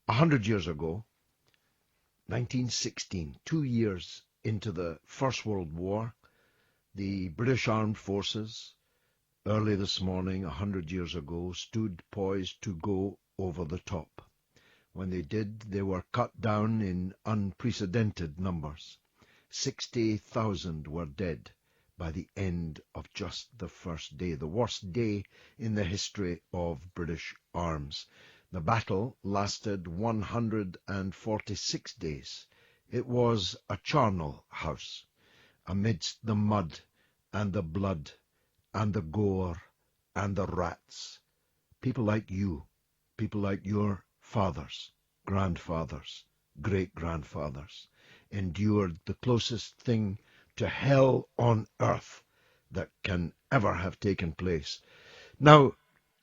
100 years ago, 1916, 2 years into the First World War, the British Armed Forces, early this morning, 100 years ago, stood poised to go over the top. When they did, they were cut down in unprecedented numbers. 60,000 were dead by the end of just the first day, the worst day in the history of British arms. The battle lasted 146 days. It was a charnel house, amidst the mud and the blood and the gore and the rats. People like you, people like your fathers, grandfathers, great-grandfathers, endured the closest thing to hell on earth that can ever have taken place. Now,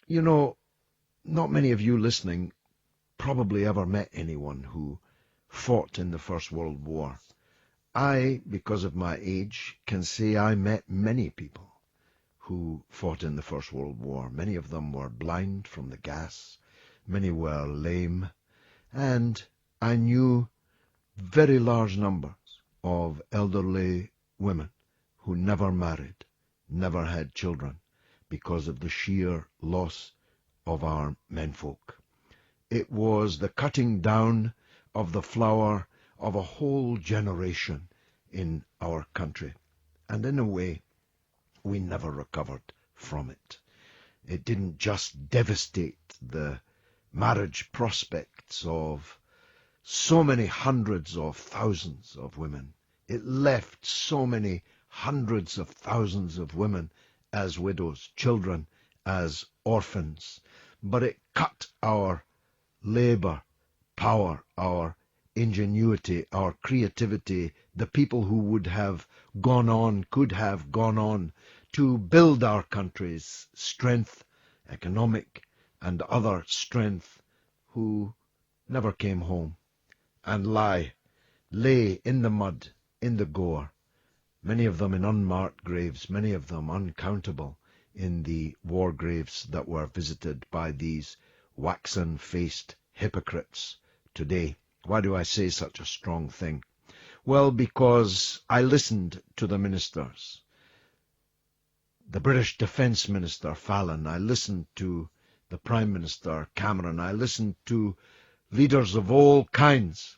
you know, not many of you listening probably ever met anyone who fought in the First World War. I, because of my age, can say I met many people who fought in the First World War. Many of them were blind from the gas. Many were lame. And I knew very large numbers of elderly women who never married, never had children, because of the sheer loss of our menfolk. It was the cutting down of the flower of a whole generation in our country. And in a way, we never recovered from it. It didn't just devastate the marriage prospects of so many hundreds of thousands of women. It left so many hundreds of thousands of women as widows, children as orphans. But it cut our labor power, our ingenuity, our creativity, the people who would have gone on, could have gone on to build our country's strength, economic and other strength, who never came home and lay in the mud, in the gore, many of them in unmarked graves, many of them uncountable in the war graves that were visited by these waxen-faced hypocrites today. Why do I say such a strong thing? Well, because I listened to the ministers. The British Defence Minister, Fallon. I listened to the Prime Minister, Cameron. I listened to leaders of all kinds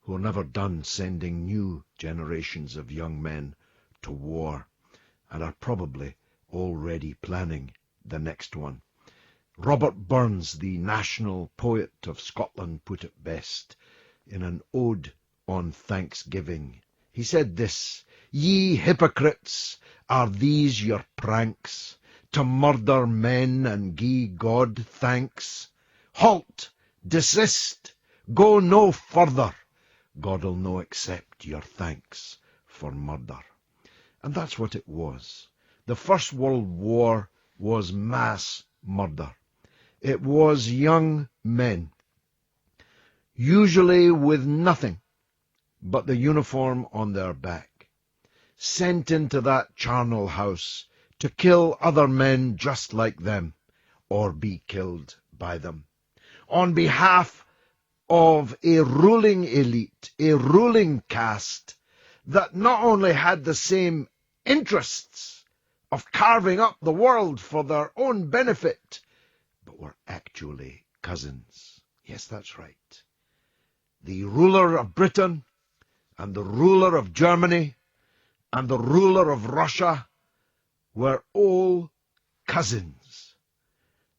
who are never done sending new generations of young men to war and are probably already planning the next one. Robert Burns, the national poet of Scotland, put it best in an ode on Thanksgiving. He said this: "Ye hypocrites, are these your pranks, to murder men and gie God thanks? Halt! Desist! Go no further! God'll no accept your thanks for murder." And that's what it was. The First World War was mass murder. It was young men, usually with nothing but the uniform on their back, sent into that charnel house to kill other men just like them, or be killed by them, on behalf of a ruling elite, a ruling caste that not only had the same interests of carving up the world for their own benefit, but were actually cousins. Yes, that's right. The ruler of Britain and the ruler of Germany and the ruler of Russia were all cousins,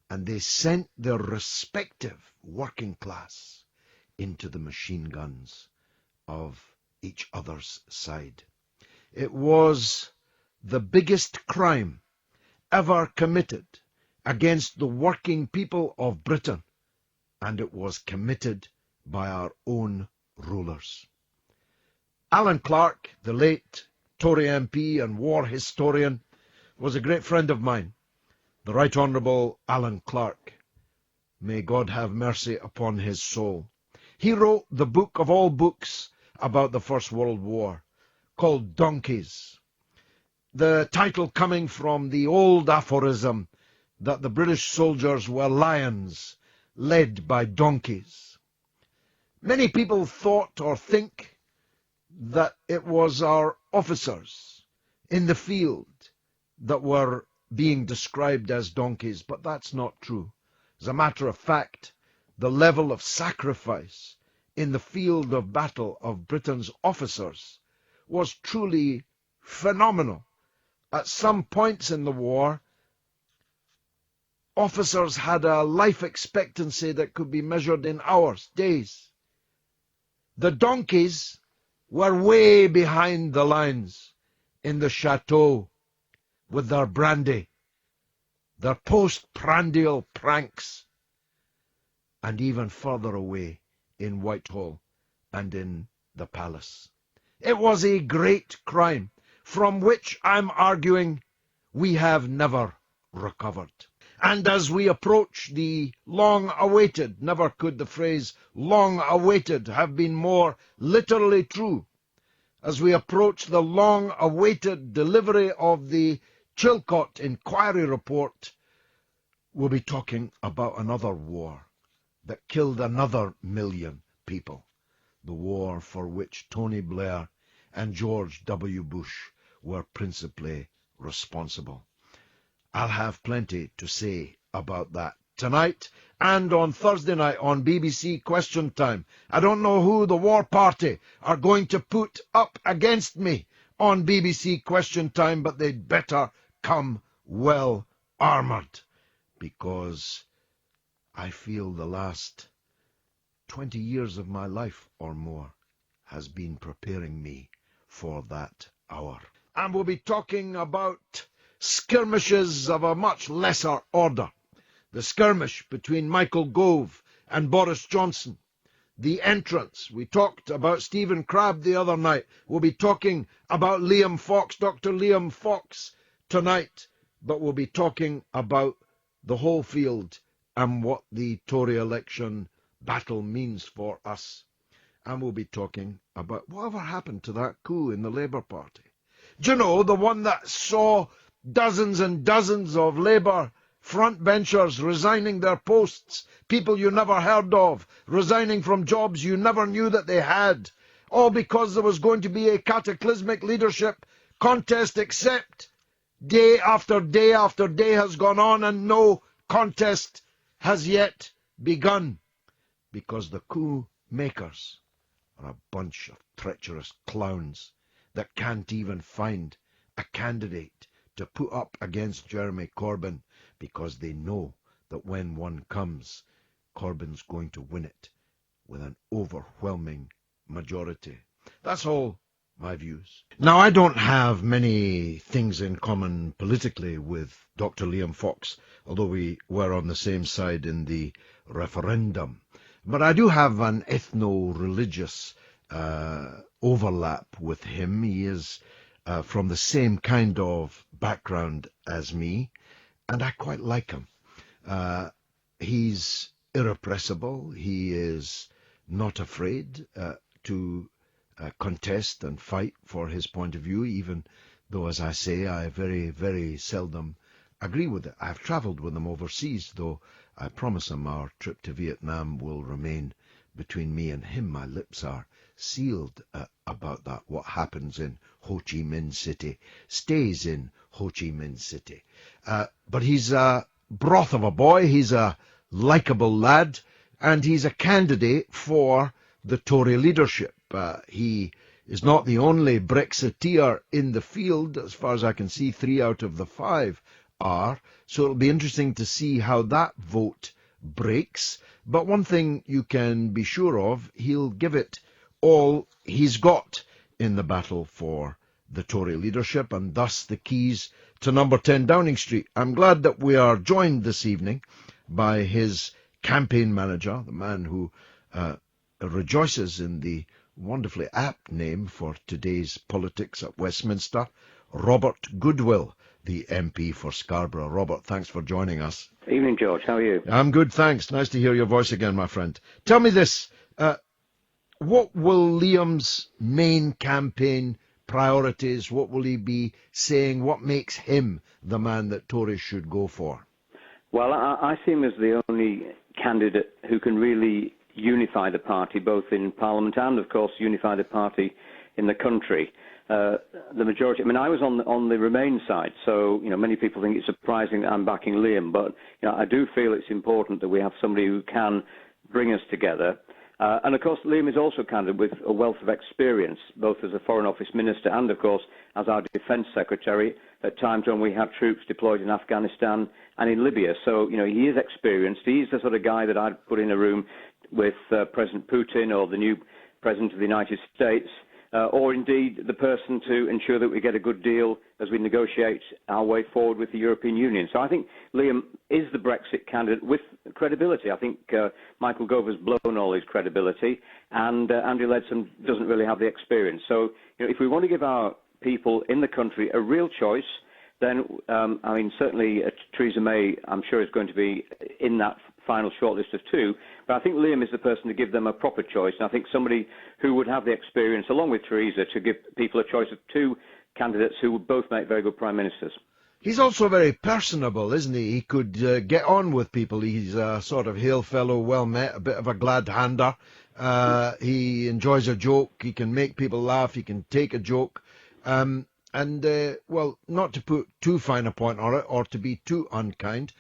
and they sent their respective working class into the machine guns of each other's side. It was the biggest crime ever committed against the working people of Britain, and it was committed by our own rulers. Alan Clark, the late Tory MP and war historian, was a great friend of mine. The Right Honourable Alan Clark. May God have mercy upon his soul. He wrote the book of all books about the First World War, called Donkeys. The title coming from the old aphorism that the British soldiers were lions led by donkeys. Many people thought or think that it was our officers in the field that were being described as donkeys, but that's not true. As a matter of fact, the level of sacrifice in the field of battle of Britain's officers was truly phenomenal. At some points in the war, officers had a life expectancy that could be measured in hours, days. The donkeys were way behind the lines in the chateau with their brandy, their postprandial pranks, and even further away in Whitehall and in the palace. It was a great crime from which I'm arguing we have never recovered. And as we approach the long-awaited, never could the phrase long-awaited have been more literally true, as we approach the long-awaited delivery of the Chilcot Inquiry Report, we'll be talking about another war that killed another million people, the war for which Tony Blair and George W. Bush were principally responsible. I'll have plenty to say about that tonight and on Thursday night on BBC Question Time. I don't know who the war party are going to put up against me on BBC Question Time, but they'd better come well armoured, because I feel the last 20 years of my life or more has been preparing me for that hour. And we'll be talking about skirmishes of a much lesser order. The skirmish between Michael Gove and Boris Johnson. The entrance. We talked about Stephen Crabb the other night. We'll be talking about Liam Fox, Dr. Liam Fox tonight. But we'll be talking about the whole field and what the Tory election battle means for us. And we'll be talking about whatever happened to that coup in the Labour Party. Do you know, the one that saw dozens and dozens of Labour frontbenchers resigning their posts, people you never heard of, resigning from jobs you never knew that they had, all because there was going to be a cataclysmic leadership contest, except day after day after day has gone on and no contest has yet begun, because the coup makers are a bunch of treacherous clowns that can't even find a candidate to put up against Jeremy Corbyn, because they know that when one comes, Corbyn's going to win it with an overwhelming majority. That's all my views. Now, I don't have many things in common politically with Dr. Liam Fox, although we were on the same side in the referendum. But I do have an ethno-religious overlap with him. He is from the same kind of background as me, and I quite like him. He's irrepressible. He is not afraid to contest and fight for his point of view, even though, as I say, I very, very seldom agree with it. I've travelled with him overseas, though I promise him our trip to Vietnam will remain between me and him. My lips are sealed about that. What happens in Ho Chi Minh City stays in Ho Chi Minh City. But he's a broth of a boy. He's a likeable lad, and he's a candidate for the Tory leadership. He is not the only Brexiteer in the field. As far as I can see, 3 out of the 5 are. So it'll be interesting to see how that vote breaks. But one thing you can be sure of, he'll give it all he's got in the battle for the Tory leadership, and thus the keys to number 10 Downing Street. I'm glad that we are joined this evening by his campaign manager, the man who rejoices in the wonderfully apt name for today's politics at Westminster, Robert Goodwill, the MP for Scarborough. Robert, thanks for joining us. Evening, George. How are you? I'm good, thanks. Nice to hear your voice again, my friend. Tell me this, what will Liam's main campaign priorities, what will he be saying, what makes him the man that Tories should go for? Well, I see him as the only candidate who can really unify the party, both in Parliament and, of course, unify the party in the country. The majority, I mean, I was on the Remain side, so, many people think it's surprising that I'm backing Liam, but, I do feel it's important that we have somebody who can bring us together. And, of course, Liam is also a candidate with a wealth of experience, both as a Foreign Office Minister and, of course, as our Defence Secretary at times when we have troops deployed in Afghanistan and in Libya. So, he is experienced. He's the sort of guy that I'd put in a room with President Putin or the new President of the United States, or indeed the person to ensure that we get a good deal as we negotiate our way forward with the European Union. So I think Liam is the Brexit candidate with credibility. I think Michael Gove has blown all his credibility, and Andrew Leadsom doesn't really have the experience. So if we want to give our people in the country a real choice, then, certainly Theresa May, I'm sure, is going to be in that final shortlist of two. But I think Liam is the person to give them a proper choice. And I think somebody who would have the experience, along with Theresa, to give people a choice of two candidates who would both make very good prime ministers. He's also very personable, isn't he? He could get on with people. He's a sort of hail fellow, well met, a bit of a glad-hander. He enjoys a joke. He can make people laugh. He can take a joke. Not to put too fine a point on it or to be too unkind,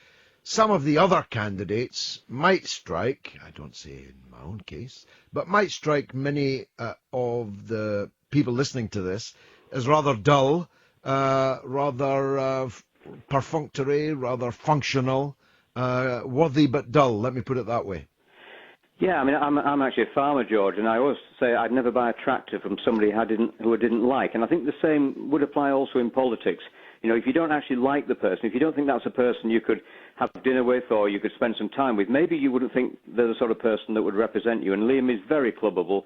some of the other candidates might strike, I don't say in my own case, but might strike many of the people listening to this as rather dull, rather perfunctory, rather functional, worthy but dull, let me put it that way. Yeah, I'm actually a farmer, George, and I always say I'd never buy a tractor from somebody who I didn't like. And I think the same would apply also in politics. If you don't actually like the person, if you don't think that's a person you could have dinner with or you could spend some time with, maybe you wouldn't think they're the sort of person that would represent you. And Liam is very clubbable.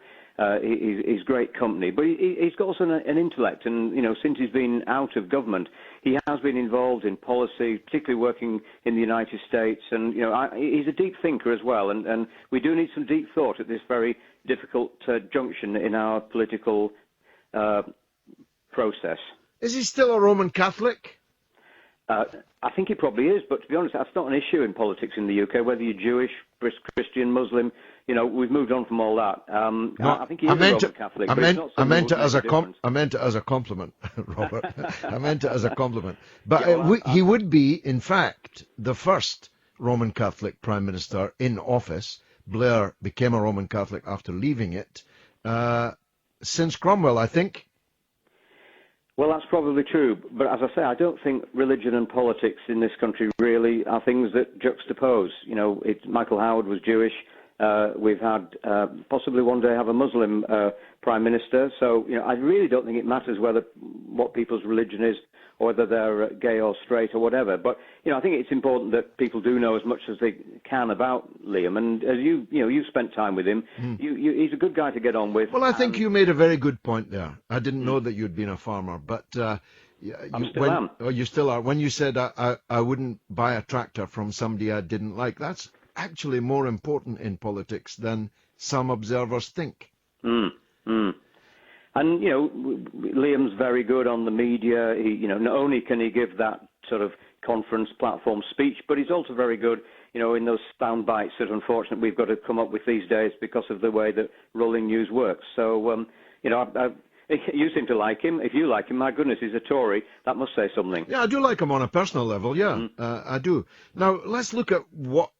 He's great company, but he's got also an intellect. And, since he's been out of government, he has been involved in policy, particularly working in the United States. And, he's a deep thinker as well. And we do need some deep thought at this very difficult junction in our political process. Is he still a Roman Catholic? I think he probably is, but to be honest, that's not an issue in politics in the UK, whether you're Jewish, Christian, Muslim. We've moved on from all that. I think he is a Roman Catholic. I meant it as a compliment, Robert. I meant it as a compliment. But he would be, in fact, the first Roman Catholic Prime Minister in office. Blair became a Roman Catholic after leaving it. Since Cromwell, I think. Well, that's probably true. But as I say, I don't think religion and politics in this country really are things that juxtapose. Michael Howard was Jewish. We've had possibly one day have a Muslim prime minister. So, I really don't think it matters what people's religion is or whether they're gay or straight or whatever. But, I think it's important that people do know as much as they can about Liam. And as you've spent time with him, he's a good guy to get on with. Well, I think you made a very good point there. I didn't know that you'd been a farmer, but you still am. Oh, you still are. When you said I wouldn't buy a tractor from somebody I didn't like, that's actually more important in politics than some observers think. And, Liam's very good on the media. Not only can he give that sort of conference platform speech, but he's also very good, in those sound bites that unfortunately we've got to come up with these days because of the way that rolling news works. So, you seem to like him. If you like him, my goodness, he's a Tory. That must say something. Yeah, I do like him on a personal level, yeah, I do. Now, let's look at what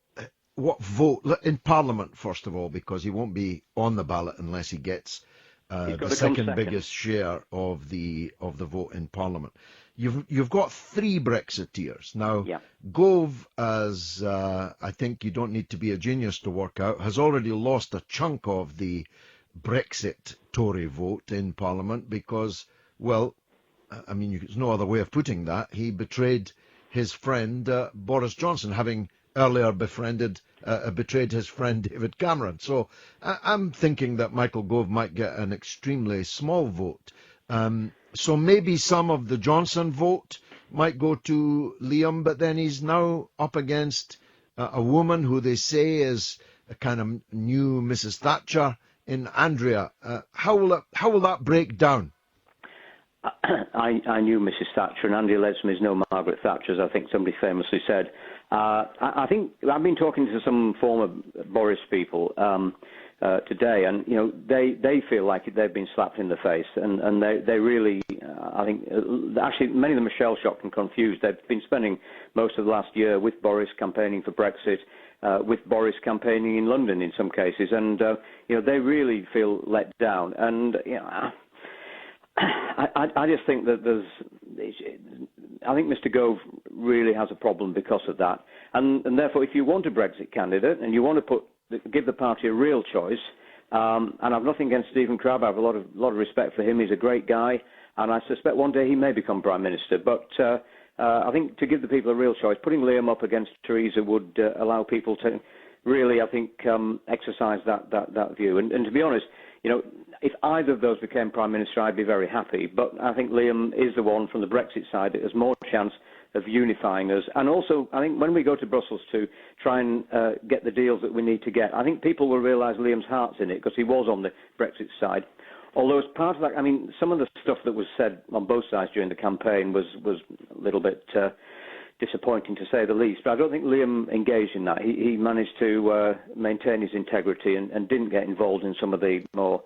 vote in Parliament, first of all, because he won't be on the ballot unless he gets the second biggest share of the vote in Parliament. You've got three Brexiteers. Now, Gove, as I think you don't need to be a genius to work out, has already lost a chunk of the Brexit Tory vote in Parliament because, there's no other way of putting that. He betrayed his friend Boris Johnson, having earlier betrayed his friend David Cameron. So I'm thinking that Michael Gove might get an extremely small vote. So maybe some of the Johnson vote might go to Liam, but then he's now up against a woman who they say is a kind of new Mrs. Thatcher in Andrea. How will that break down? I knew Mrs. Thatcher, and Andy Leadsom is no Margaret Thatcher, as I think somebody famously said. I think I've been talking to some former Boris people today, and they feel like they've been slapped in the face, and they really, I think, actually many of them are shell shocked and confused. They've been spending most of the last year with Boris campaigning for Brexit, with Boris campaigning in London in some cases, and they really feel let down. And I just think that I think Mr. Gove really has a problem because of that, and therefore, if you want a Brexit candidate and you want to give the party a real choice, and I've nothing against Stephen Crabb. I have a lot of respect for him. He's a great guy, and I suspect one day he may become Prime Minister. But I think to give the people a real choice, putting Liam up against Theresa would allow people to really, I think, exercise that view. And to be honest, if either of those became Prime Minister, I'd be very happy. But I think Liam is the one from the Brexit side that has more chance of unifying us. And also, I think when we go to Brussels to try and get the deals that we need to get, I think people will realise Liam's heart's in it because he was on the Brexit side. Although as part of that, I mean, some of the stuff that was said on both sides during the campaign was a little bit disappointing, to say the least. But I don't think Liam engaged in that. He managed to maintain his integrity and didn't get involved in some of the more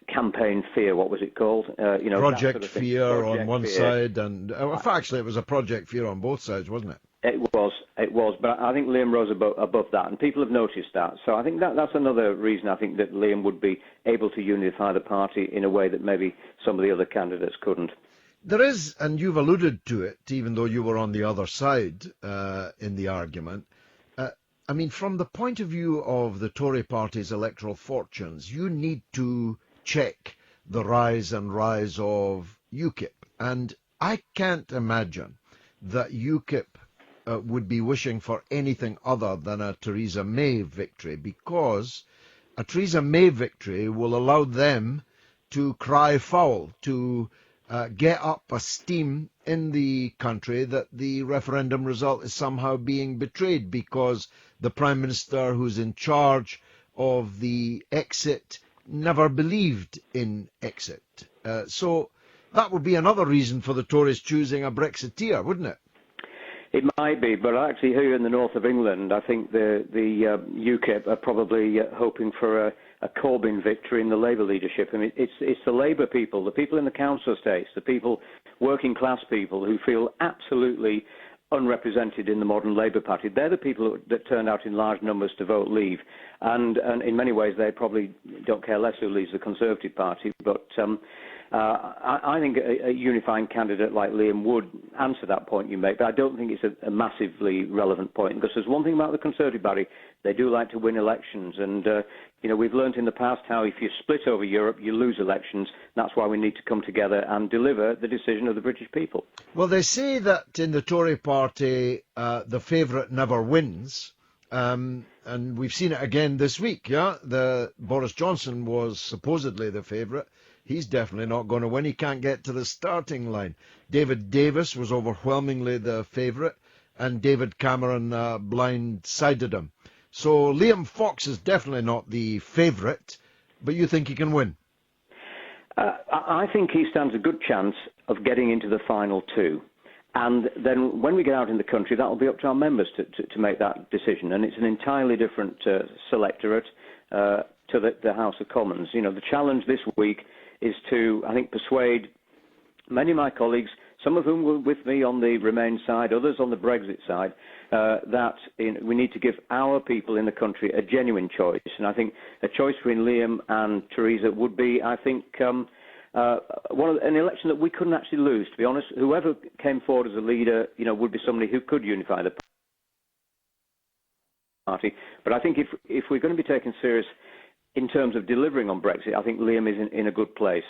campaign fear. What was it called? Project sort of Fear Project on one fear. side, and actually it was a Project Fear on both sides, wasn't it? It was, but I think Liam rose above that, and people have noticed that. So I think that's another reason I think that Liam would be able to unify the party in a way that maybe some of the other candidates couldn't. There is, and you've alluded to it, even though you were on the other side in the argument. I mean, from the point of view of the Tory party's electoral fortunes, you need to check the rise of UKIP. And I can't imagine that UKIP would be wishing for anything other than a Theresa May victory, because a Theresa May victory will allow them to cry foul, to get up a steam in the country that the referendum result is somehow being betrayed, because the Prime Minister who's in charge of the exit never believed in exit. So that would be another reason for the Tories choosing a Brexiteer, wouldn't it? It might be, but actually here in the north of England, I think the UKIP are probably hoping for a Corbyn victory in the Labour leadership. I mean, it's the Labour people, the people in the council estates, the people, working class people, who feel absolutely unrepresented in the modern Labour Party. They're the people that turned out in large numbers to vote Leave, and in many ways they probably don't care less who leads the Conservative Party. But I think a unifying candidate like Liam would answer that point you make, but I don't think it's a massively relevant point, because there's one thing about the Conservative Party: they do like to win elections, and we've learned in the past how if you split over Europe, you lose elections. That's why we need to come together and deliver the decision of the British people. Well, they say that in the Tory party, the favourite never wins. And we've seen it again this week, yeah? Boris Johnson was supposedly the favourite. He's definitely not going to win. He can't get to the starting line. David Davis was overwhelmingly the favourite, and David Cameron blindsided him. So Liam Fox is definitely not the favourite, but you think he can win? I think he stands a good chance of getting into the final two. And then when we get out in the country, that will be up to our members to make that decision. And it's an entirely different selectorate to the House of Commons. The challenge this week is to, I think, persuade many of my colleagues, some of whom were with me on the Remain side, others on the Brexit side, that we need to give our people in the country a genuine choice. And I think a choice between Liam and Theresa would be, I think, an election that we couldn't actually lose, to be honest. Whoever came forward as a leader, would be somebody who could unify the party. But I think if we're going to be taken serious in terms of delivering on Brexit, I think Liam is in a good place.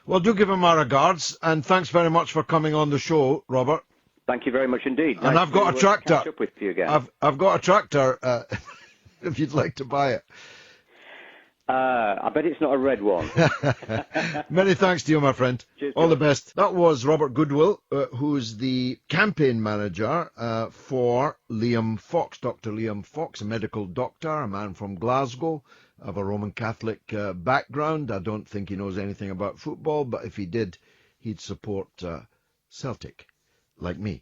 Well, do give him our regards, and thanks very much for coming on the show, Robert. Thank you very much indeed. And I've got a tractor. Catch up with you again. I've got a tractor, if you'd like to buy it. I bet it's not a red one. Many thanks to you, my friend. Cheers, all the best. That was Robert Goodwill, who's the campaign manager for Liam Fox. Dr. Liam Fox, a medical doctor, a man from Glasgow, of a Roman Catholic background. I don't think he knows anything about football, but if he did, he'd support Celtic. like me.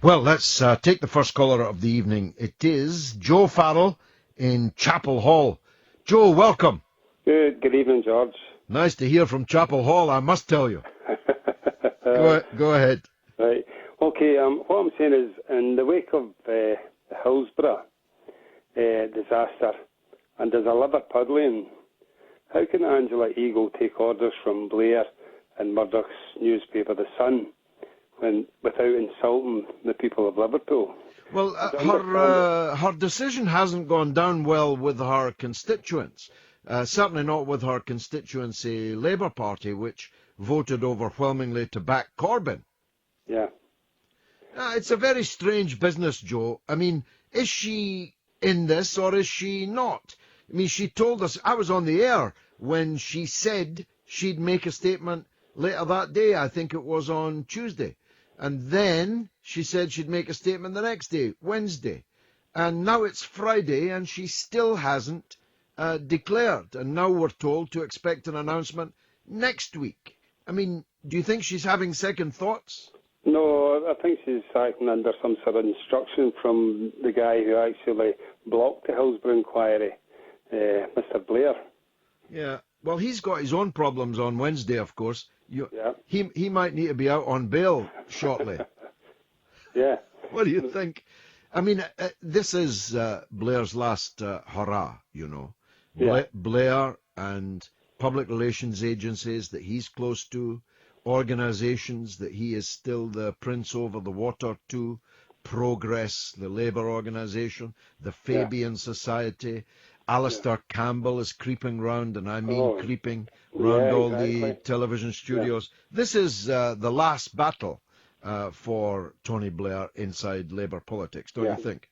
Well, let's take the first caller of the evening. It is Joe Farrell in Chapel Hall. Joe, welcome. Good evening, George. Nice to hear from Chapel Hall, I must tell you. Go ahead. Right. Okay, what I'm saying is, in the wake of the Hillsborough disaster, and there's a Liverpudlian, how can Angela Eagle take orders from Blair and Murdoch's newspaper, The Sun, without insulting the people of Liverpool? Well, her decision hasn't gone down well with her constituents. Certainly not with her constituency Labour Party, which voted overwhelmingly to back Corbyn. Yeah. It's a very strange business, Joe. I mean, is she in this or is she not? I mean, she told us, I was on the air when she said she'd make a statement later that day. I think it was on Tuesday. And then she said she'd make a statement the next day, Wednesday. And now it's Friday and she still hasn't declared. And now we're told to expect an announcement next week. I mean, do you think she's having second thoughts? No, I think she's acting under some sort of instruction from the guy who actually blocked the Hillsborough inquiry, Mr. Blair. Yeah, well, he's got his own problems on Wednesday, of course. Yeah. He might need to be out on bail shortly. Yeah. What do you think? I mean, this is Blair's last hurrah, you know. Yeah. Blair and public relations agencies that he's close to, organisations that he is still the prince over the water to, Progress, the Labour organisation, the Fabian Society. Alistair Campbell is creeping round, and I mean creeping round all the television studios. Yeah. This is the last battle for Tony Blair inside Labour politics, don't you think?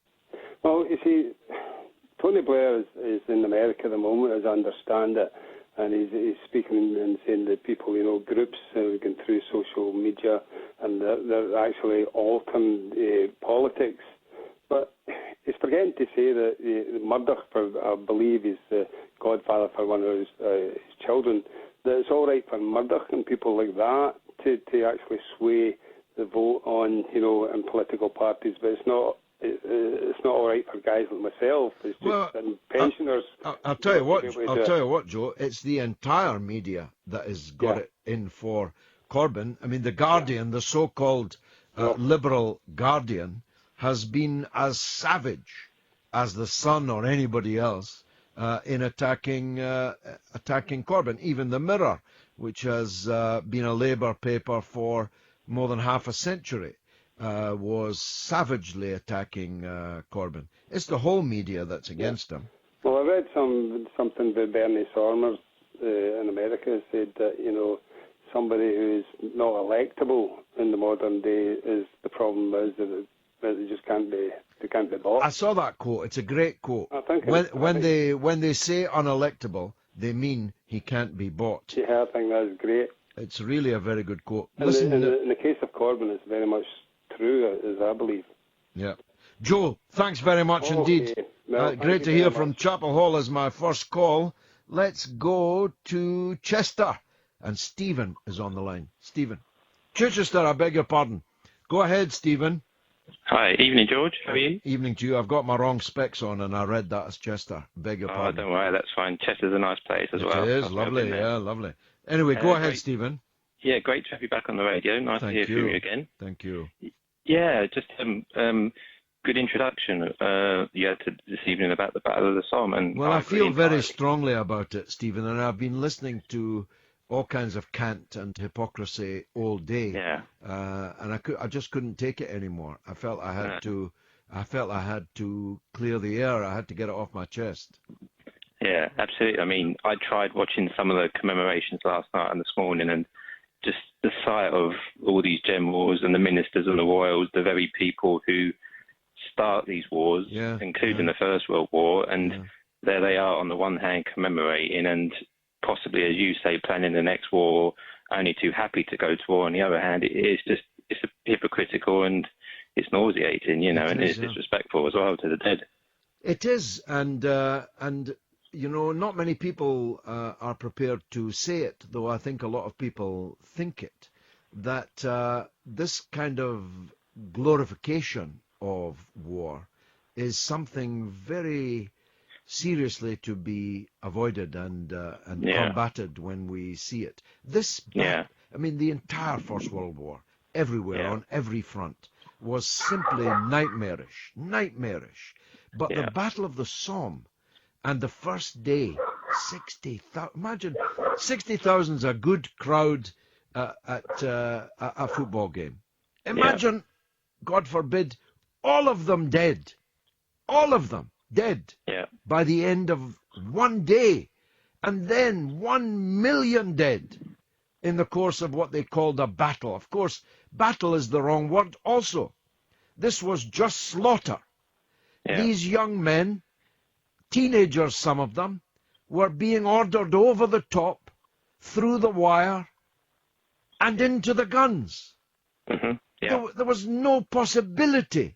Well, you see, Tony Blair is in America at the moment, as I understand it, and he's speaking and saying that people, you know, groups going through social media, and they're actually altering politics. But he's forgetting to say that Murdoch, I believe, is the godfather for one of his children, that it's all right for Murdoch and people like that to actually sway the vote on, you know, in political parties, but it's not all right for guys like myself. It's just pensioners. I'll tell you what, Joe. It's the entire media that has got it in for Corbyn. I mean, the Guardian, the so-called liberal Guardian, has been as savage as the Sun or anybody else in attacking Corbyn. Even the Mirror, which has been a Labour paper for more than half a century, was savagely attacking Corbyn. It's the whole media that's against him. Well, I read something by Bernie Sormers in America said that, you know, somebody who is not electable in the modern day is the problem is that they just can't be bought. I saw that quote. It's a great quote. I think when they say unelectable, they mean he can't be bought. Yeah, I think that's great. It's really a very good quote. In the case of Corbyn, it's very much true, as I believe. Yeah. Joe, thanks very much indeed. Well, great to hear from Chapel Hall as my first call. Let's go to Chester. And Stephen is on the line. Stephen. Chichester, I beg your pardon. Go ahead, Stephen. Hi, evening, George. How are you? Evening to you. I've got my wrong specs on and I read that as Chester. Beg your pardon. Don't worry, that's fine. Chester's a nice place as well. It is, lovely, lovely. Anyway, go ahead, Stephen. Yeah, great to have you back on the radio. Nice to hear from you again. Thank you. Yeah, just good introduction you had this evening about the Battle of the Somme. And well, I feel very strongly about it, Stephen, and I've been listening to all kinds of cant and hypocrisy all day. Yeah. And I just couldn't take it anymore. I felt I had to clear the air. I had to get it off my chest. Yeah, absolutely. I mean, I tried watching some of the commemorations last night and this morning, and just the sight of all these generals and the ministers and the royals, the very people who start these wars, including the First World War, and there they are on the one hand commemorating and possibly, as you say, planning the next war, only too happy to go to war. On the other hand, it's hypocritical and it's nauseating, you know, and it's disrespectful as well to the dead. It is, and you know, not many people are prepared to say it, though I think a lot of people think it, that this kind of glorification of war is something very seriously to be avoided and combated when we see it. I mean, the entire First World War, everywhere, on every front, was simply nightmarish. But the Battle of the Somme and the first day, 60,000, imagine 60,000 is a good crowd at a football game. Imagine, God forbid, all of them dead by the end of one day, and then 1 million dead in the course of what they called a battle. Of course, battle is the wrong word also. This was just slaughter. These young men, teenagers some of them, were being ordered over the top, through the wire, and into the guns. There was no possibility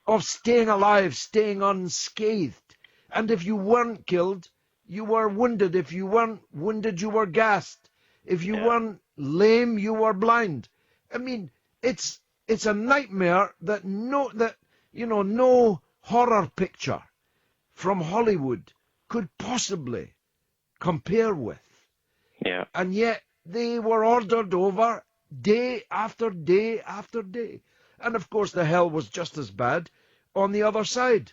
of staying alive, staying unscathed. And if you weren't killed, you were wounded. If you weren't wounded, you were gassed. If you weren't lame, you were blind. I mean, it's a nightmare that no horror picture from Hollywood could possibly compare with. And yet they were ordered over day after day after day. And of course the hell was just as bad on the other side.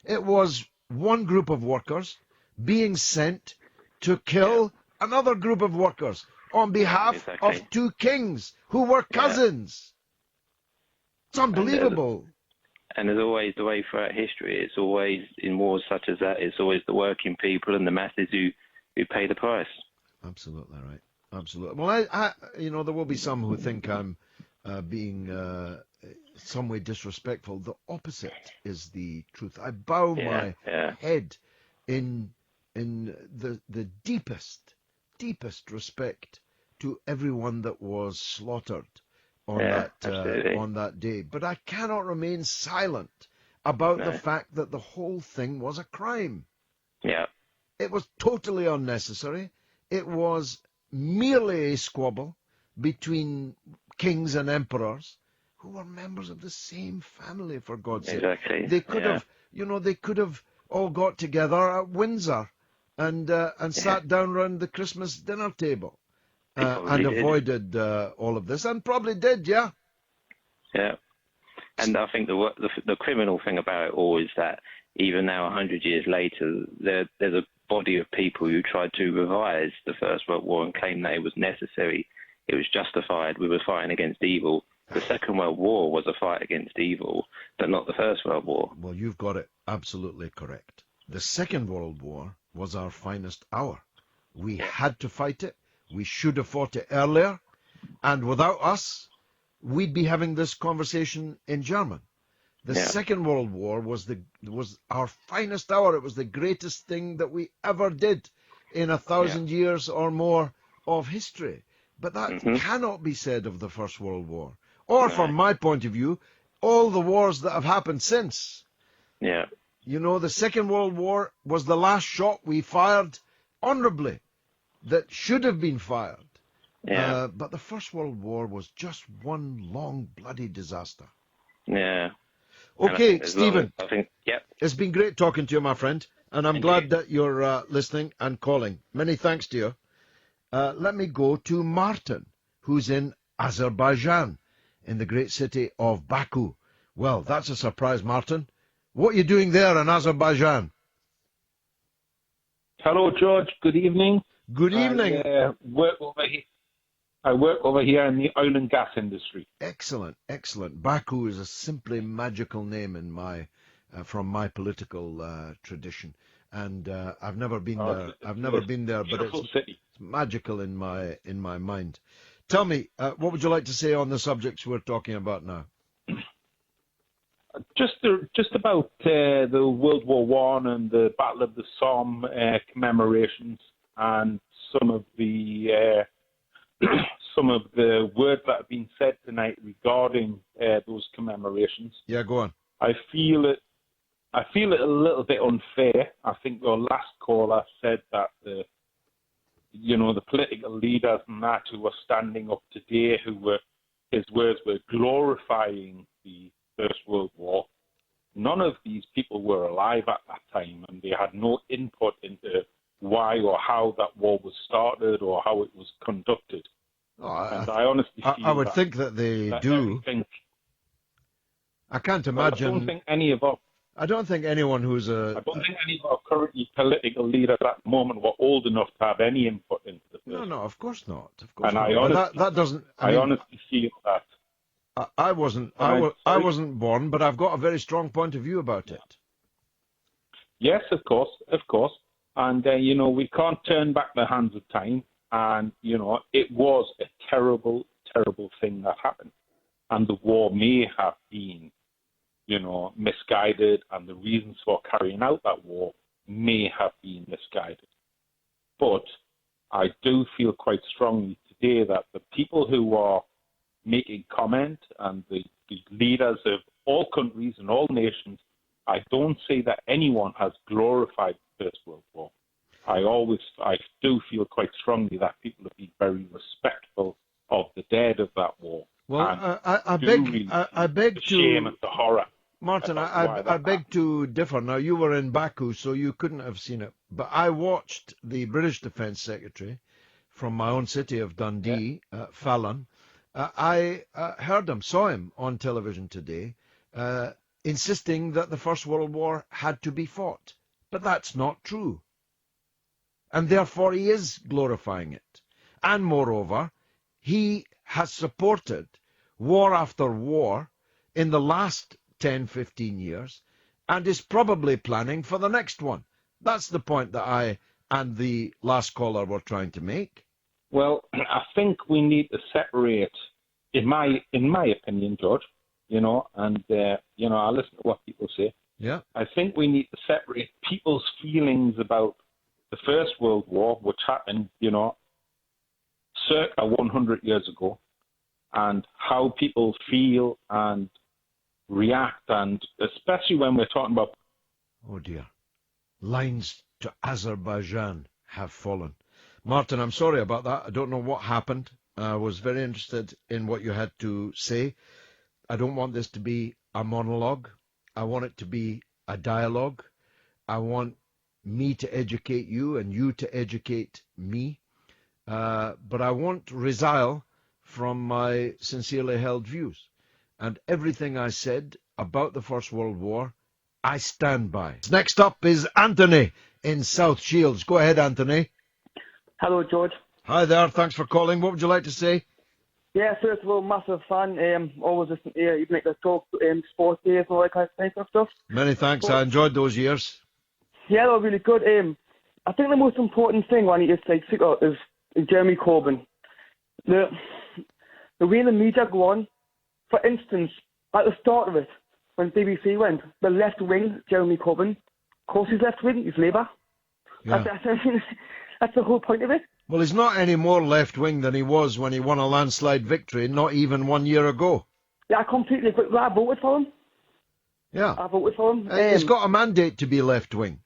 It was one group of workers being sent to kill another group of workers on behalf of two kings who were cousins. It's unbelievable. And there's always the way throughout history. It's always, in wars such as that, it's always the working people and the masses who pay the price. Absolutely right. Absolutely. Well, I there will be some who think I'm being some way disrespectful. The opposite is the truth. I bow my head in the deepest respect to everyone that was slaughtered on that day. But I cannot remain silent about the fact that the whole thing was a crime. It was totally unnecessary. It was merely a squabble between kings and emperors who were members of the same family, for God's sake. They could have, they could have all got together at Windsor and sat down round the Christmas dinner table and avoided all of this, and probably did, Yeah. And I think the criminal thing about it all is that even now, 100 years later, there's a body of people who tried to revise the First World War and claim that it was necessary, it was justified, we were fighting against evil. The Second World War was a fight against evil, but not the First World War. Well, you've got it absolutely correct. The Second World War was our finest hour. We had to fight it. We should have fought it earlier. And without us, we'd be having this conversation in German. The Second World War was our finest hour. It was the greatest thing that we ever did in 1,000 years or more of history. But that cannot be said of the First World War. Or, from my point of view, all the wars that have happened since. The Second World War was the last shot we fired honorably that should have been fired. But the First World War was just one long bloody disaster. Okay, Stephen, it's been great talking to you, my friend, and I'm glad that you're listening and calling. Many thanks to you. Let me go to Martin, who's in Azerbaijan, in the great city of Baku. Well, that's a surprise, Martin. What are you doing there in Azerbaijan? Hello, George. Good evening. Good evening. I work over here in the oil and gas industry. Excellent, excellent. Baku is a simply magical name in from my political tradition, and I've never been there. I've never been there, but it's magical in my mind. Tell me, what would you like to say on the subjects we're talking about now? Just about the World War I and the Battle of the Somme commemorations, and some of the words that have been said tonight regarding those commemorations. Yeah, go on. I feel it a little bit unfair. I think your last caller said that the political leaders and that who were standing up today, who were his words were glorifying the First World War. None of these people were alive at that time, and they had no input into why or how that war was started or how it was conducted. And I honestly feel I would think that they do. I can't imagine. I don't think any of our. I don't think anyone who's a. I don't think any of our currently political leaders at the moment were old enough to have any input into the First. No, of course not. Of course and not. I honestly, that doesn't. I honestly feel that. I wasn't. I wasn't born, but I've got a very strong point of view about it. Yes, of course. And we can't turn back the hands of time. And it was a terrible, terrible thing that happened. And the war may have been, misguided, and the reasons for carrying out that war may have been misguided. But I do feel quite strongly today that the people who are making comment and the leaders of all countries and all nations, I don't say that anyone has glorified the First World War. I do feel quite strongly that people have been very respectful of the dead of that war. Well, I beg to shame and the horror. Martin, I beg to differ. Now, you were in Baku, so you couldn't have seen it. But I watched the British Defence Secretary from my own city of Dundee, Fallon. I heard him, saw him on television today, insisting that the First World War had to be fought. But that's not true. And therefore he is glorifying it. And moreover, he has supported war after war in the last 10, 15 years, and is probably planning for the next one. That's the point that I and the last caller were trying to make. Well, I think we need to separate, in my opinion, George, and I listen to what people say. Yeah. I think we need to separate people's feelings about the First World War, which happened, circa 100 years ago, and how people feel and react, and especially when we're talking about... Oh dear. Lines to Azerbaijan have fallen. Martin, I'm sorry about that. I don't know what happened. I was very interested in what you had to say. I don't want this to be a monologue. I want it to be a dialogue. I want me to educate you and you to educate me. But I won't resile from my sincerely held views. And everything I said about the First World War, I stand by. Next up is Anthony in South Shields. Go ahead, Anthony. Hello, George. Hi there. Thanks for calling. What would you like to say? Yeah, first of all, massive fan. Always listen to you make the talk, sports days and all that kind of stuff. Many thanks. I enjoyed those years. Yeah, they were really good. I think the most important thing I need to speak about is Jeremy Corbyn. The way the media go on, for instance, at the start of it, when BBC went, the left wing, Jeremy Corbyn, of course he's left wing, he's Labour. Yeah. That's the whole point of it. Well, he's not any more left-wing than he was when he won a landslide victory, not even 1 year ago. Yeah, I completely agree. I voted for him. Yeah. I voted for him. He's got a mandate to be left-wing.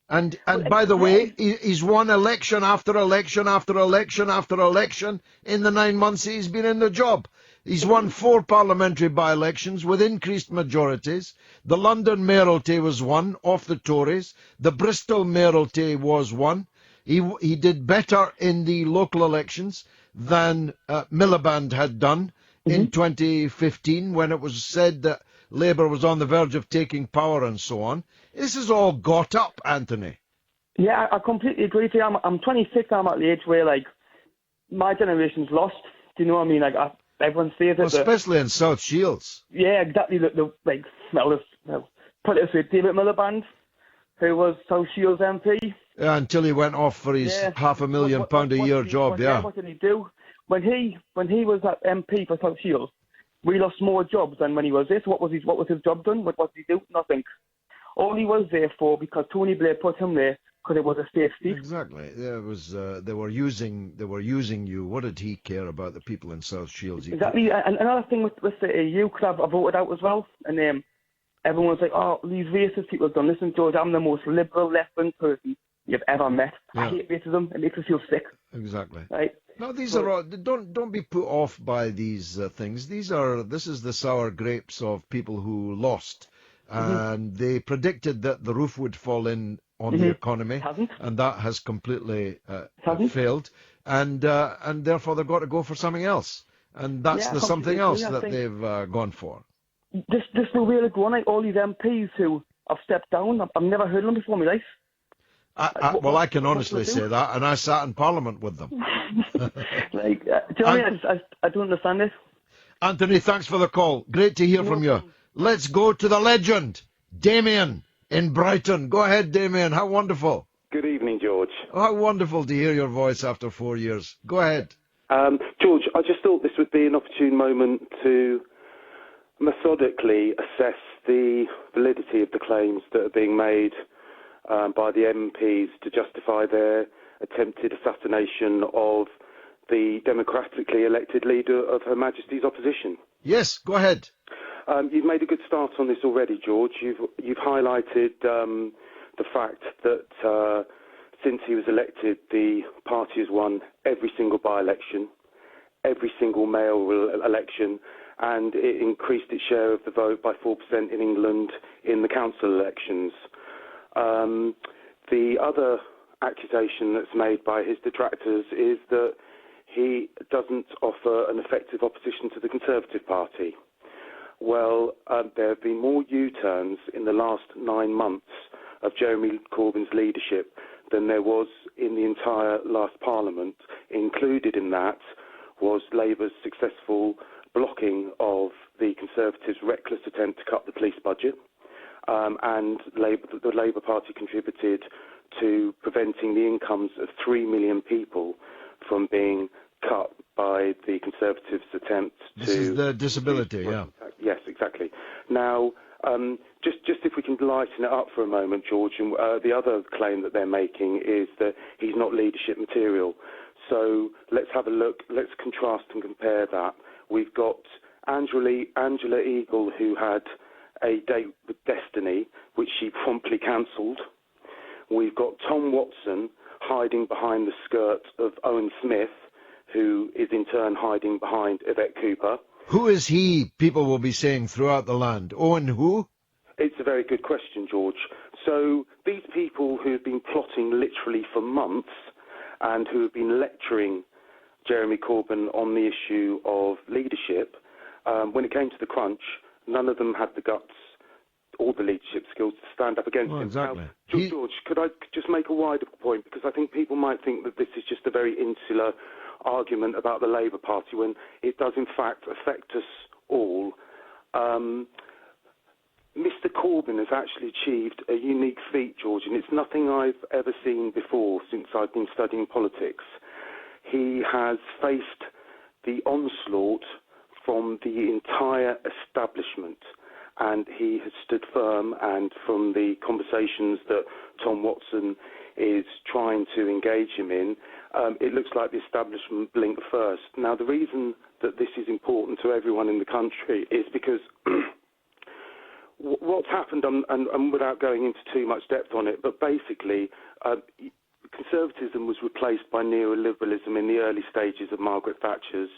And by the way, he's won election after election after election after election in the 9 months he's been in the job. He's won 4 parliamentary by-elections with increased majorities. The London mayoralty was won off the Tories. The Bristol mayoralty was won. He did better in the local elections than Miliband had done in 2015 when it was said that Labour was on the verge of taking power and so on. This is all got up, Anthony. Yeah, I completely agree with you. I'm 26. I'm at the age where, my generation's lost. Do you know what I mean? Everyone says it. Well, especially in South Shields. Yeah, exactly. Put it this way, David Miliband, who was South Shields MP. Yeah, until he went off for his £500,000 a year job, yeah. What did he do? When he was that MP for South Shields, we lost more jobs than when he was there. So what was his job done? What did he do? Nothing. All he was there for, because Tony Blair put him there, because it was a safe seat. Exactly. They were using you. What did he care about the people in South Shields? Exactly. And another thing with the EU, because I voted out as well, and everyone was like, "Oh, these racist people have done." Listen, George, I'm the most liberal left-wing person you've ever met. Yeah. I hate racism. It makes us feel sick. Exactly. Right? No, these are all, don't be put off by these things. This is the sour grapes of people who lost, and they predicted that the roof would fall in on the economy, and that has completely failed, and therefore they've got to go for something else, and that's the something else that they've gone for. This will really go on, like all these MPs who have stepped down. I've never heard of them before in my life. Well, I can honestly say that, and I sat in Parliament with them. Do you know what I mean? I don't understand this. Anthony, thanks for the call. Great to hear from you. Let's go to the legend, Damien in Brighton. Go ahead, Damien. How wonderful. Good evening, George. Oh, how wonderful to hear your voice after 4 years. Go ahead. George, I just thought this would be an opportune moment to methodically assess the validity of the claims that are being made by the MPs to justify their attempted assassination of the democratically elected leader of Her Majesty's opposition. Yes, go ahead. You've made a good start on this already, George. You've highlighted the fact that since he was elected, the party has won every single by-election, every single mayoral election, and it increased its share of the vote by 4% in England in the council elections. The other accusation that's made by his detractors is that he doesn't offer an effective opposition to the Conservative Party. Well, there have been more U-turns in the last 9 months of Jeremy Corbyn's leadership than there was in the entire last Parliament. Included in that was Labour's successful blocking of the Conservatives' reckless attempt to cut the police budget, and the Labour Party contributed to preventing the incomes of 3 million people from being cut by the Conservatives' attempt to... This is the disability, yeah. Yes, exactly. Now, just if we can lighten it up for a moment, George, and the other claim that they're making is that he's not leadership material. So let's have a look, let's contrast and compare that. We've got Angela Eagle, who had a date with Destiny, which she promptly cancelled. We've got Tom Watson hiding behind the skirt of Owen Smith, who is in turn hiding behind Yvette Cooper. Who is he, people will be saying throughout the land? Owen who? It's a very good question, George. So these people who have been plotting literally for months and who have been lecturing Jeremy Corbyn on the issue of leadership, when it came to the crunch, none of them had the guts or the leadership skills to stand up against him. Exactly. Now, George, could I just make a wider point? Because I think people might think that this is just a very insular argument about the Labour Party when it does in fact affect us all. Mr Corbyn has actually achieved a unique feat, George, and it's nothing I've ever seen before since I've been studying politics. He has faced the onslaught from the entire establishment, and he has stood firm, and from the conversations that Tom Watson is trying to engage him in, it looks like the establishment blinked first. Now, the reason that this is important to everyone in the country is because what's happened, and without going into too much depth on it, but basically conservatism was replaced by neoliberalism in the early stages of Margaret Thatcher's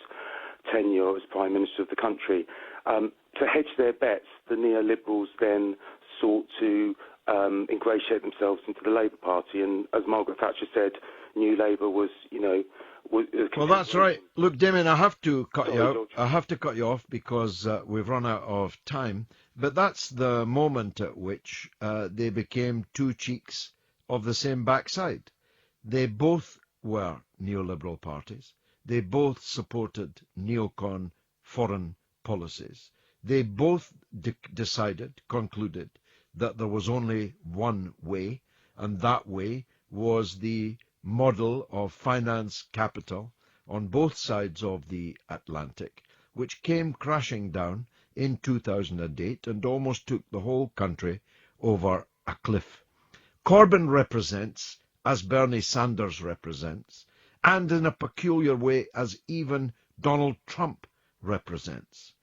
tenure as Prime Minister of the country. To hedge their bets, the neoliberals then sought to ingratiate themselves into the Labour Party, and as Margaret Thatcher said, New Labour was, well, that's right. Look, Damien, I have to cut you out. George. I have to cut you off because we've run out of time. But that's the moment at which they became two cheeks of the same backside. They both were neoliberal parties. They both supported neocon foreign policies. They both concluded that there was only one way, and that way was the model of finance capital on both sides of the Atlantic, which came crashing down in 2008 and almost took the whole country over a cliff. Corbyn represents, as Bernie Sanders represents, and in a peculiar way as even Donald Trump represents,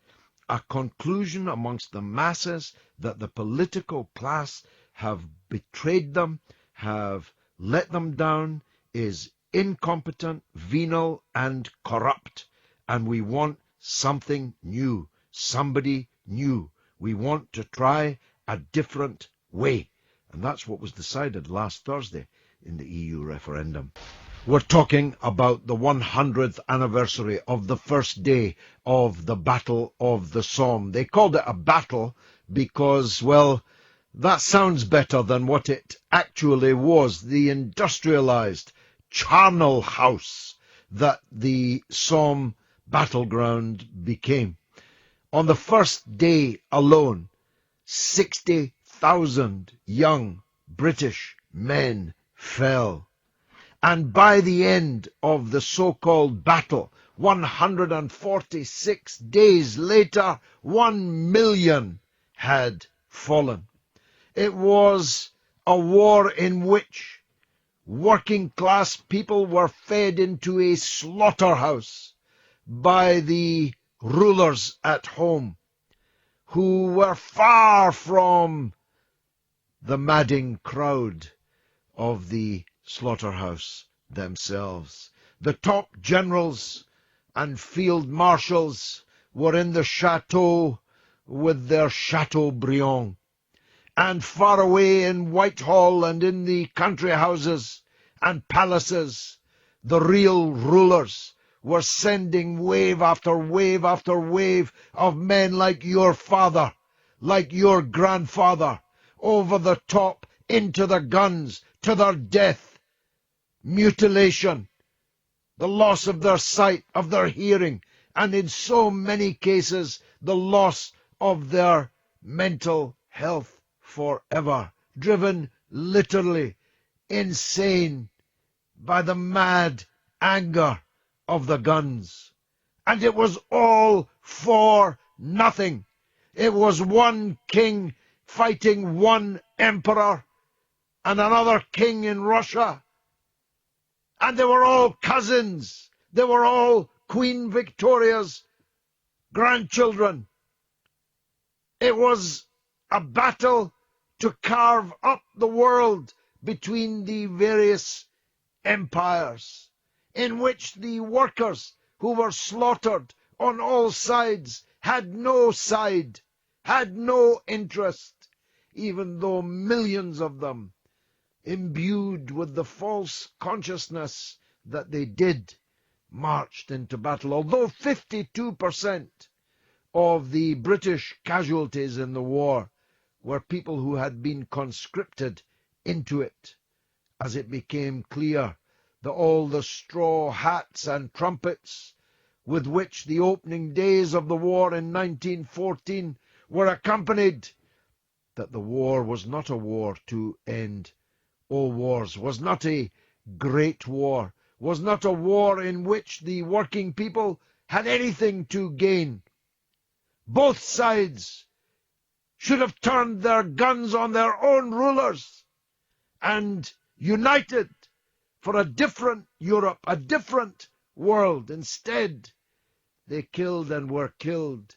a conclusion amongst the masses that the political class have betrayed them, have let them down is incompetent, venal, and corrupt. And we want something new, somebody new. We want to try a different way. And that's what was decided last Thursday in the EU referendum. We're talking about the 100th anniversary of the first day of the Battle of the Somme. They called it a battle because, well, that sounds better than what it actually was. The industrialized charnel house that the Somme battleground became. On the first day alone, 60,000 young British men fell. And by the end of the so-called battle, 146 days later, 1 million had fallen. It was a war in which working class people were fed into a slaughterhouse by the rulers at home, who were far from the madding crowd of the slaughterhouse themselves. The top generals and field marshals were in the chateau with their Chateaubriand. And far away in Whitehall and in the country houses and palaces, the real rulers were sending wave after wave after wave of men like your father, like your grandfather, over the top into the guns, to their death, mutilation, the loss of their sight, of their hearing, and in so many cases, the loss of their mental health forever, driven literally insane by the mad anger of the guns. And it was all for nothing. It was one king fighting one emperor and another king in Russia. And they were all cousins. They were all Queen Victoria's grandchildren. It was a battle to carve up the world between the various empires, in which the workers who were slaughtered on all sides had no side, had no interest, even though millions of them, imbued with the false consciousness that they did, marched into battle. Although 52% of the British casualties in the war were people who had been conscripted into it, as it became clear that all the straw hats and trumpets with which the opening days of the war in 1914 were accompanied, that the war was not a war to end all wars, was not a great war, was not a war in which the working people had anything to gain. Both sides should have turned their guns on their own rulers and united for a different Europe, a different world. Instead, they killed and were killed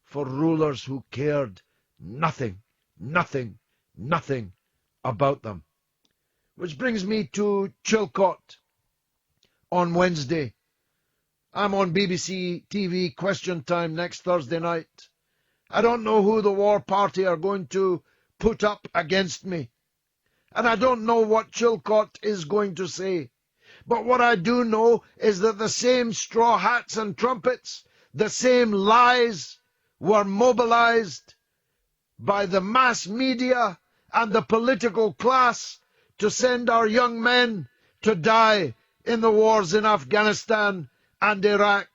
for rulers who cared nothing about them. Which brings me to Chilcot on Wednesday. I'm on BBC TV Question Time next Thursday night. I don't know who the war party are going to put up against me. And I don't know what Chilcot is going to say. But what I do know is that the same straw hats and trumpets, the same lies were mobilized by the mass media and the political class to send our young men to die in the wars in Afghanistan and Iraq.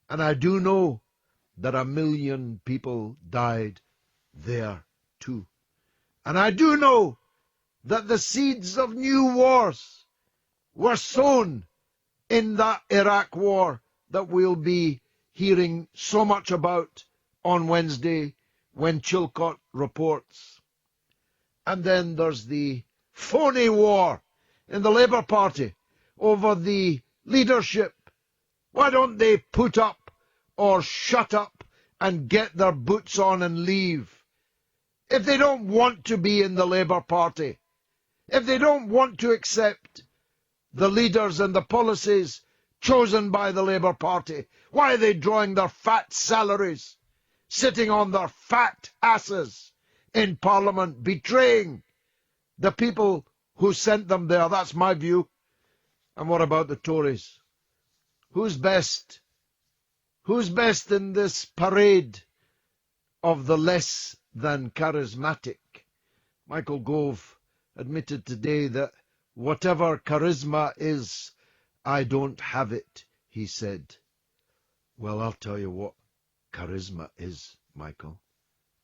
And I do know that 1 million people died there too. And I do know that the seeds of new wars were sown in that Iraq war that we'll be hearing so much about on Wednesday when Chilcot reports. And then there's the phony war in the Labour Party over the leadership. Why don't they put up or shut up and get their boots on and leave? If they don't want to be in the Labour Party, If they don't want to accept the leaders and the policies chosen by the Labour Party, why are they drawing their fat salaries, sitting on their fat asses in Parliament, betraying the people who sent them there? That's my view. And what about the Tories? Who's best? Who's best in this parade of the less than charismatic? Michael Gove admitted today that whatever charisma is, I don't have it, he said. Well, I'll tell you what charisma is, Michael.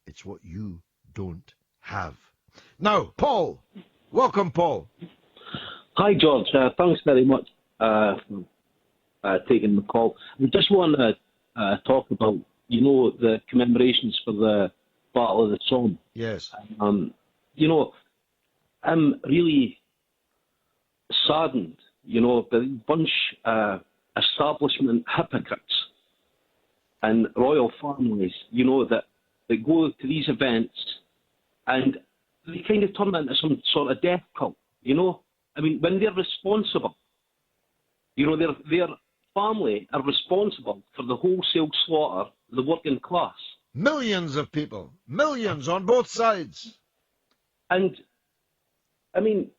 It's what you don't have. Now, Paul. Welcome, Paul. Hi, George. Thanks very much for taking the call. I just want to talk about, the commemorations for the Battle of the Somme. Yes. I'm really saddened, by a bunch of establishment hypocrites and royal families, that go to these events and they kind of turn into some sort of death cult, I mean, when they're responsible, their family are responsible for the wholesale slaughter of the working class. Millions of people. Millions on both sides. And, I mean,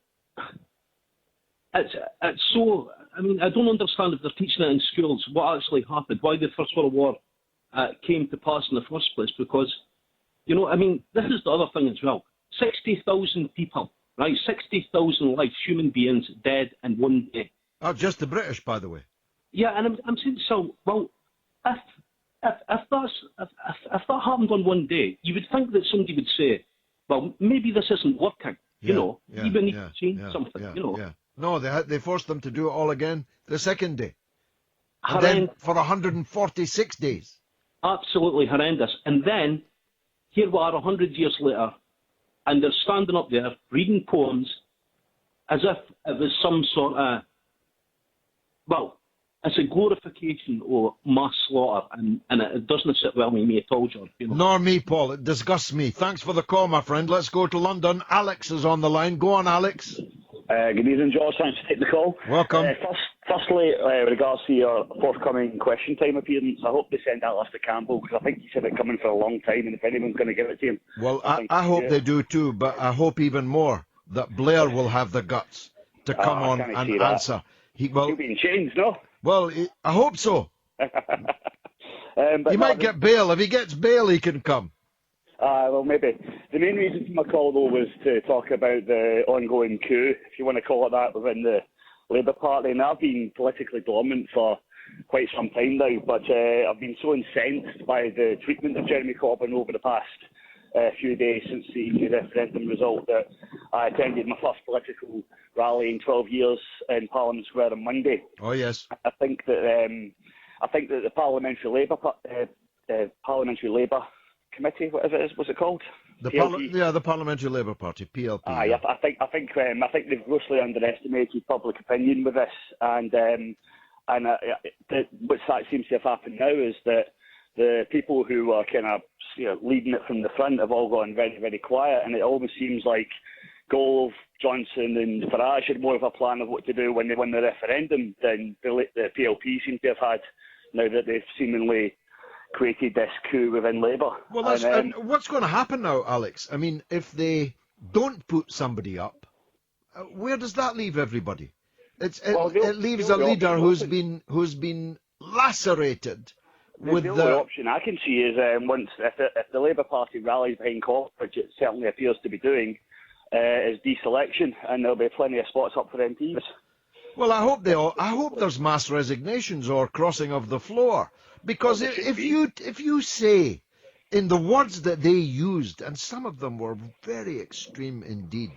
it's so... I mean, I don't understand if they're teaching it in schools what actually happened, why the First World War came to pass in the first place, because, I mean, this is the other thing as well. 60,000 people, right? 60,000 lives, human beings dead in one day. Oh, just the British, by the way. Yeah, and I'm saying, so, well, if that happened on one day, you would think that somebody would say, well, maybe this isn't working, we need to change something, Yeah. No, they forced them to do it all again the second day. And then for 146 days. Absolutely horrendous. And then, here we are 100 years later, and they're standing up there reading poems as if it was some sort of, well, it's a glorification of mass slaughter, and it doesn't sit well with me at all, George. Nor me, Paul. It disgusts me. Thanks for the call, my friend. Let's go to London. Alex is on the line. Go on, Alex. Good evening, George. Thanks for taking the call. Welcome. Firstly, with regards to your forthcoming question time appearance, I hope they send that list to Campbell, because I think he's had it coming for a long time, and if anyone's going to give it to him... Well, I hope they do too, but I hope even more that Blair will have the guts to come on and answer. He'll be in chains, no? Well, I hope so. He might get bail. If he gets bail, he can come. Well, maybe. The main reason for my call, though, was to talk about the ongoing coup, if you want to call it that, within the Labour Party. And I've been politically dormant for quite some time now, but I've been so incensed by the treatment of Jeremy Corbyn over the past few days since the referendum result that I attended my first political rally in 12 years in Parliament Square on Monday. Oh, yes. I think that the Parliamentary Labour Committee, whatever it is, what's it called? The Parliamentary Labour Party, PLP. I think they've grossly underestimated public opinion with this, and what seems to have happened now is that the people who are kind of leading it from the front have all gone very, very quiet, and it almost seems like Gove, Johnson and Farage had more of a plan of what to do when they won the referendum than the PLP seem to have had, now that they've seemingly created this coup within Labour. Well, and what's going to happen now, Alex? I mean, if they don't put somebody up, where does that leave everybody? It leaves a leader who's been lacerated. The only option I can see is if the Labour Party rallies behind Corbyn, which it certainly appears to be doing, is deselection, and there'll be plenty of spots up for MPs. Well, I hope there's mass resignations or crossing of the floor, because if you say, in the words that they used, and some of them were very extreme indeed,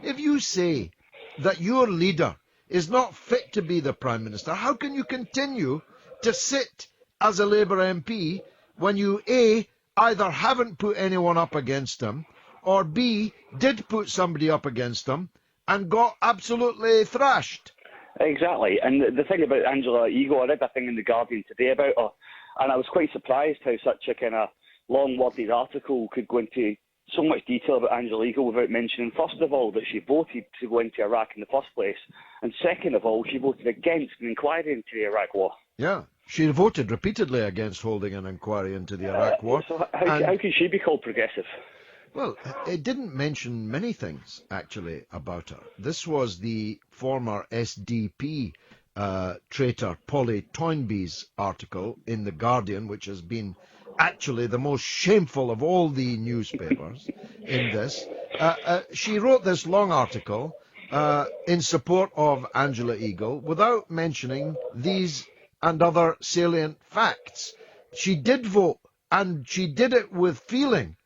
if you say that your leader is not fit to be the Prime Minister, how can you continue to sit as a Labour MP when you A, either haven't put anyone up against him, or B, did put somebody up against him and got absolutely thrashed? Exactly, and the thing about Angela Ego, I read a thing in The Guardian today about her, and I was quite surprised how such a kind of long-worded article could go into so much detail about Angela Eagle without mentioning, first of all, that she voted to go into Iraq in the first place, and second of all, she voted against an inquiry into the Iraq war. Yeah, she voted repeatedly against holding an inquiry into the Iraq war. So how can she be called progressive? Well, it didn't mention many things, actually, about her. This was the former SDP traitor Polly Toynbee's article in The Guardian, which has been actually the most shameful of all the newspapers in this. She wrote this long article in support of Angela Eagle without mentioning these and other salient facts. She did vote, and she did it with feeling,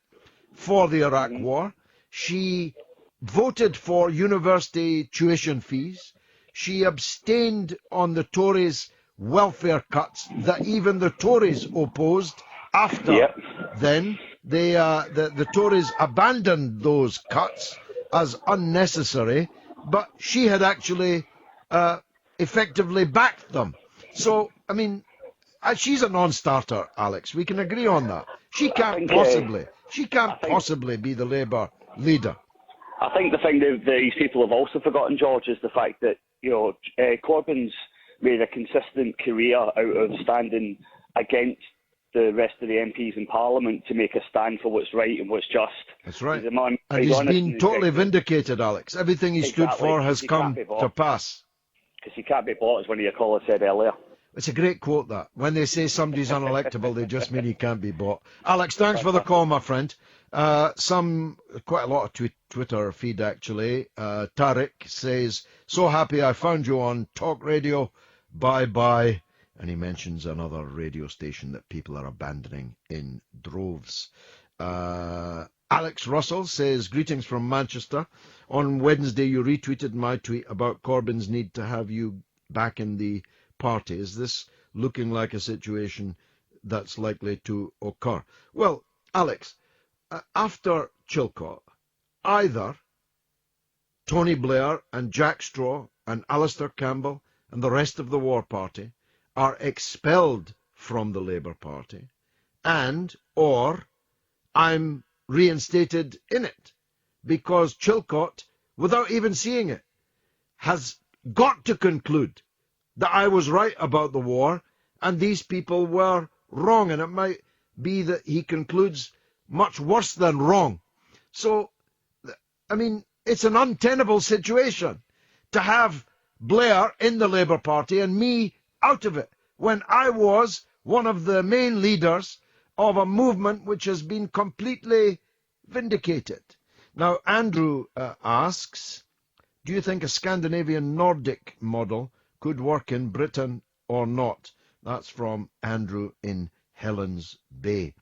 for the Iraq war. She voted for university tuition fees. She abstained on the Tories' welfare cuts that even the Tories opposed. After then, the Tories abandoned those cuts as unnecessary, but she had actually effectively backed them. So, I mean, she's a non-starter, Alex. We can agree on that. She can't possibly be the Labour leader. I think the thing that these people have also forgotten, George, is the fact that Corbyn's made a consistent career out of standing against the rest of the MPs in Parliament to make a stand for what's right and what's just. That's right. And he's been totally vindicated, Alex. Everything he stood for has come to pass. Because he can't be bought, as one of your callers said earlier. It's a great quote, that. When they say somebody's unelectable, they just mean he can't be bought. Alex, thanks for the call, my friend. Quite a lot of Twitter feed, actually. Tarek says, so happy I found you on Talk Radio. Bye-bye. And he mentions another radio station that people are abandoning in droves. Alex Russell says, greetings from Manchester. On Wednesday, you retweeted my tweet about Corbyn's need to have you back in the party. Is this looking like a situation that's likely to occur? Well, Alex, after Chilcot, either Tony Blair and Jack Straw and Alistair Campbell and the rest of the War Party are expelled from the Labour Party, or I'm reinstated in it, because Chilcot, without even seeing it, has got to conclude that I was right about the war and these people were wrong, and it might be that he concludes much worse than wrong. So, I mean, it's an untenable situation to have Blair in the Labour Party and me out of it, when I was one of the main leaders of a movement which has been completely vindicated. Now, Andrew asks, do you think a Scandinavian Nordic model could work in Britain or not? That's from Andrew in Helens Bay.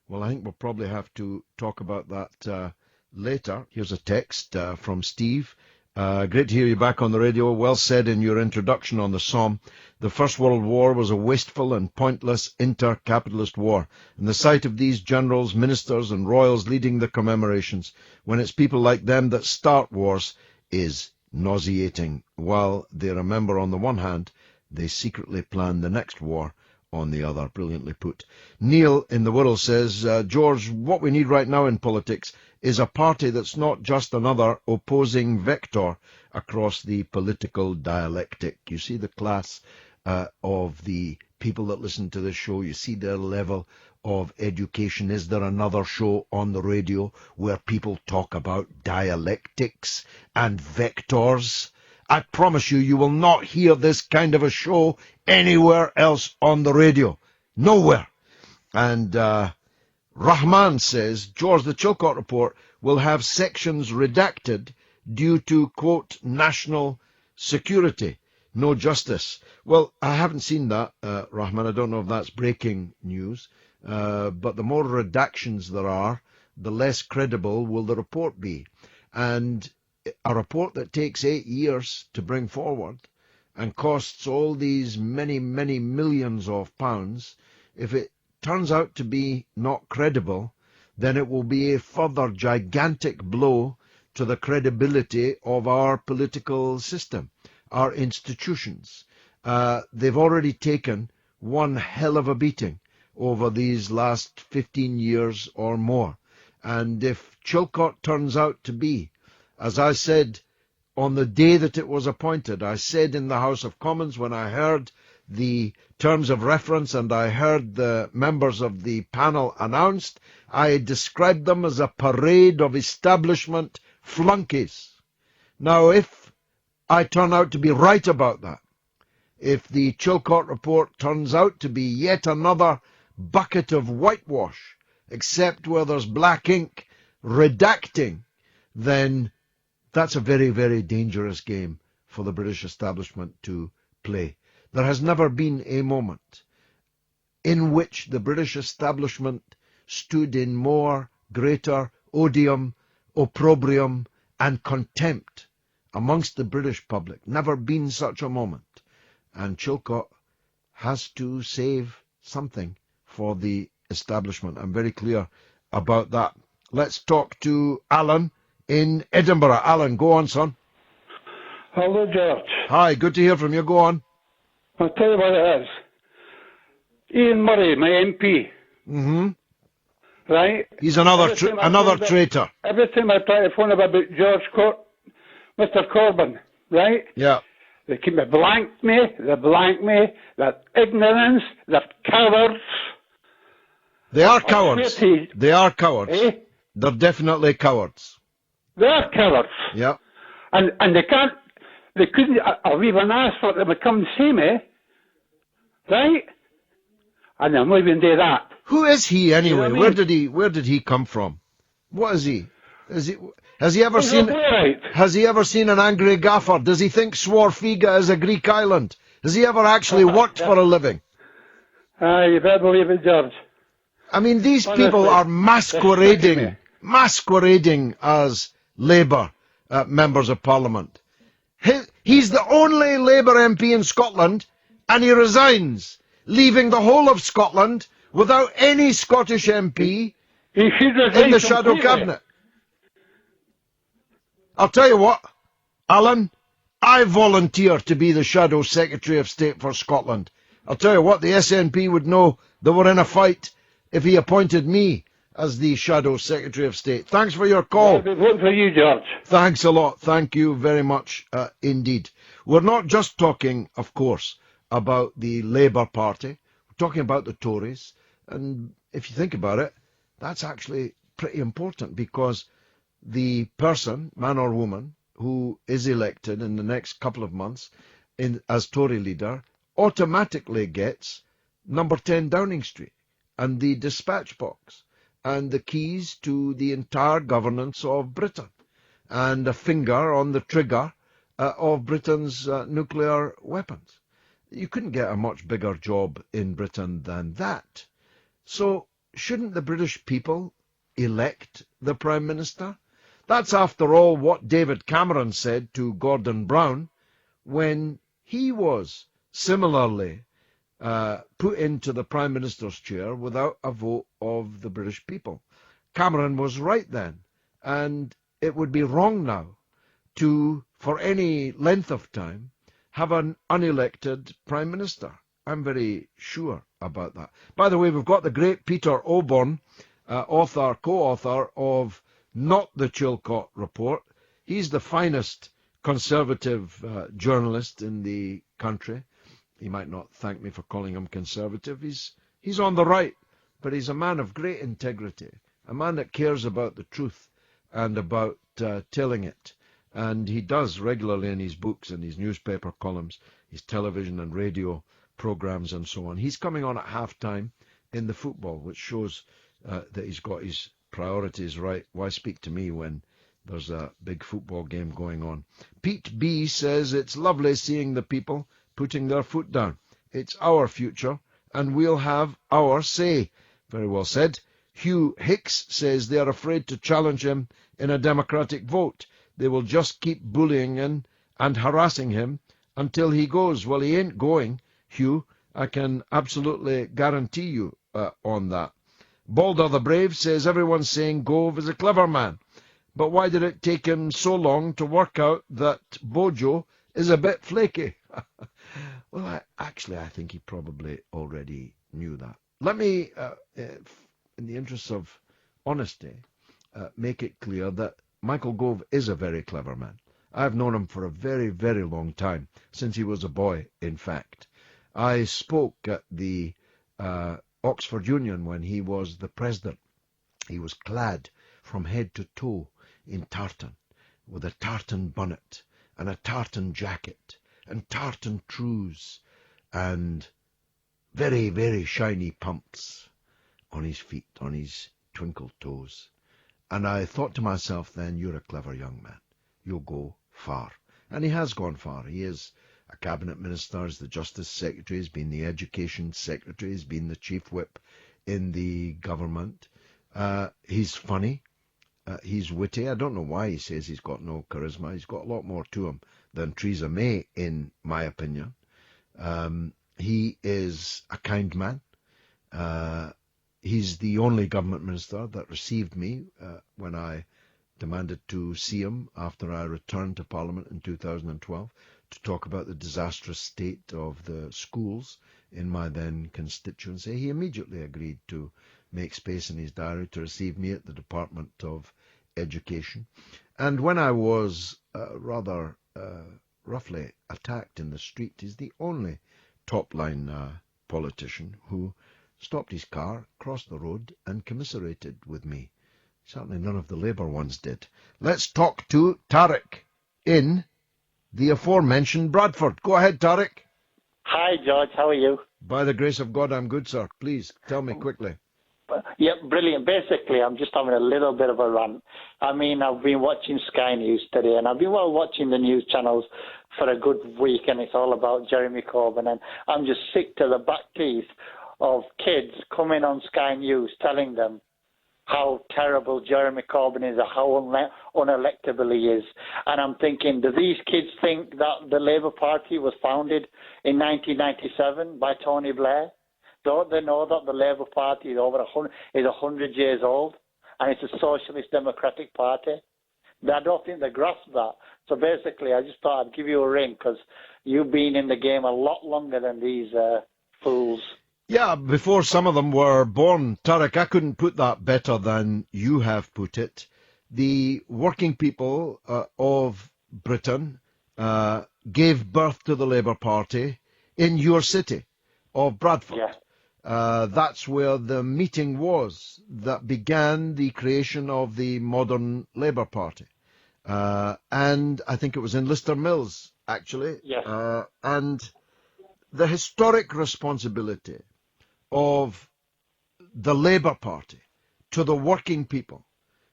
Well, I think we'll probably have to talk about that later. Here's a text from Steve. Great to hear you back on the radio. Well said in your introduction on the Somme. The First World War was a wasteful and pointless inter-capitalist war. And the sight of these generals, ministers and royals leading the commemorations, when it's people like them that start wars, is nauseating. While they remember on the one hand, they secretly plan the next war on the other. Brilliantly put. Neil in the Wirral says, George, what we need right now in politics is a party that's not just another opposing vector across the political dialectic. You see the class of the people that listen to this show. You see their level of education. Is there another show on the radio where people talk about dialectics and vectors? I promise you, you will not hear this kind of a show anywhere else on the radio. Nowhere. And Rahman says, George, the Chilcot report will have sections redacted due to, quote, national security. No justice. Well, I haven't seen that, Rahman. I don't know if that's breaking news. But the more redactions there are, the less credible will the report be. And a report that takes 8 years to bring forward and costs all these many, many millions of pounds, if it turns out to be not credible, then it will be a further gigantic blow to the credibility of our political system, our institutions. They've already taken one hell of a beating over these last 15 years or more. And if Chilcot turns out to be, as I said on the day that it was appointed, I said in the House of Commons when I heard the terms of reference and I heard the members of the panel announced, I described them as a parade of establishment flunkies. Now, if I turn out to be right about that, if the Chilcot report turns out to be yet another bucket of whitewash, except where there's black ink redacting, then that's a very, very dangerous game for the British establishment to play. There has never been a moment in which the British establishment stood in more greater odium, opprobrium, and contempt amongst the British public. Never been such a moment. And Chilcot has to save something for the establishment. I'm very clear about that. Let's talk to Alan in Edinburgh. Alan, go on, son. Hello, George. Hi, good to hear from you. Go on. I'll tell you what it is. Ian Murray, my MP. Mm-hmm. Right? He's another traitor. Every time I try to phone about Mr. Corbyn, right? Yeah. They keep me blank me, they're ignorance, they're cowards. They are cowards. They are cowards. Eh? They're definitely cowards. They are cowards. Yeah. And they couldn't, I've even asked for them to come and see me, right? And they'll not even do that. Who is he anyway? You know what I mean? Where did he come from? What is he? Has he ever seen an angry gaffer? Does he think Swarfiga is a Greek island? Has he ever actually worked for a living? You better believe it, George. I mean, these people are masquerading as Labour members of Parliament. He's the only Labour MP in Scotland, and he resigns, leaving the whole of Scotland without any Scottish MP in the shadow cabinet. I'll tell you what, Alan, I volunteer to be the Shadow Secretary of State for Scotland. I'll tell you what, the SNP would know they were in a fight if he appointed me as the Shadow Secretary of State. Thanks for your call. I'll be voting for you, George. Thanks a lot. Thank you very much indeed. We're not just talking, of course, about the Labour Party. We're talking about the Tories. And if you think about it, that's actually pretty important, because the person, man or woman, who is elected in the next couple of months as Tory leader automatically gets number 10 Downing Street and the dispatch box and the keys to the entire governance of Britain and a finger on the trigger of Britain's nuclear weapons. You couldn't get a much bigger job in Britain than that. So shouldn't the British people elect the Prime Minister? That's, after all, what David Cameron said to Gordon Brown when he was similarly put into the Prime Minister's chair without a vote of the British people. Cameron was right then, and it would be wrong now to, for any length of time, have an unelected Prime Minister. I'm very sure about that. By the way, we've got the great Peter Oborne, co-author of Not the Chilcot Report. He's the finest Conservative journalist in the country. He might not thank me for calling him conservative. He's on the right, but he's a man of great integrity, a man that cares about the truth and about telling it. And he does regularly in his books and his newspaper columns, his television and radio programs and so on. He's coming on at half-time in the football, which shows that he's got his priorities right. Why speak to me when there's a big football game going on? Pete B says, it's lovely seeing the people putting their foot down. It's our future, and we'll have our say. Very well said. Hugh Hicks says they are afraid to challenge him in a democratic vote. They will just keep bullying him and harassing him until he goes. Well, he ain't going, Hugh. I can absolutely guarantee you on that. Balder the Brave says everyone's saying Gove is a clever man, but why did it take him so long to work out that Bojo is a bit flaky? Well, I think he probably already knew that. Let me, in the interest of honesty, make it clear that Michael Gove is a very clever man. I've known him for a very, very long time, since he was a boy, in fact. I spoke at the Oxford Union when he was the president. He was clad from head to toe in tartan, with a tartan bonnet and a tartan jacket and tartan trews and very, very shiny pumps on his feet, on his twinkle toes. And I thought to myself then, you're a clever young man. You'll go far. And he has gone far. He is a cabinet minister, he's the Justice Secretary, he's been the Education Secretary, he's been the Chief Whip in the government. He's funny. He's witty. I don't know why he says he's got no charisma. He's got a lot more to him than Theresa May, in my opinion. He is a kind man. He's the only government minister that received me when I demanded to see him after I returned to Parliament in 2012 to talk about the disastrous state of the schools in my then constituency. He immediately agreed to make space in his diary to receive me at the Department of Education. And when I was rather roughly attacked in the street, he's the only top-line politician who stopped his car, crossed the road, and commiserated with me. Certainly none of the Labour ones did. Let's talk to Tariq in the aforementioned Bradford. Go ahead, Tariq. Hi, George. How are you? By the grace of God, I'm good, sir. Please, tell me quickly. Yeah, brilliant. Basically, I'm just having a little bit of a rant. I mean, I've been watching Sky News today, and I've been watching the news channels for a good week, and it's all about Jeremy Corbyn, and I'm just sick to the back teeth of kids coming on Sky News telling them how terrible Jeremy Corbyn is, or how unelectable he is. And I'm thinking, do these kids think that the Labour Party was founded in 1997 by Tony Blair? Don't they know that the Labour Party is 100 years old, and it's a socialist democratic party? I don't think they grasp that. So basically, I just thought I'd give you a ring because you've been in the game a lot longer than these fools. Yeah, before some of them were born, Tariq, I couldn't put that better than you have put it. The working people of Britain gave birth to the Labour Party in your city of Bradford. Yeah. That's where the meeting was that began the creation of the modern Labour Party. And I think it was in Lister Mills, actually. Yes. And the historic responsibility of the Labour Party to the working people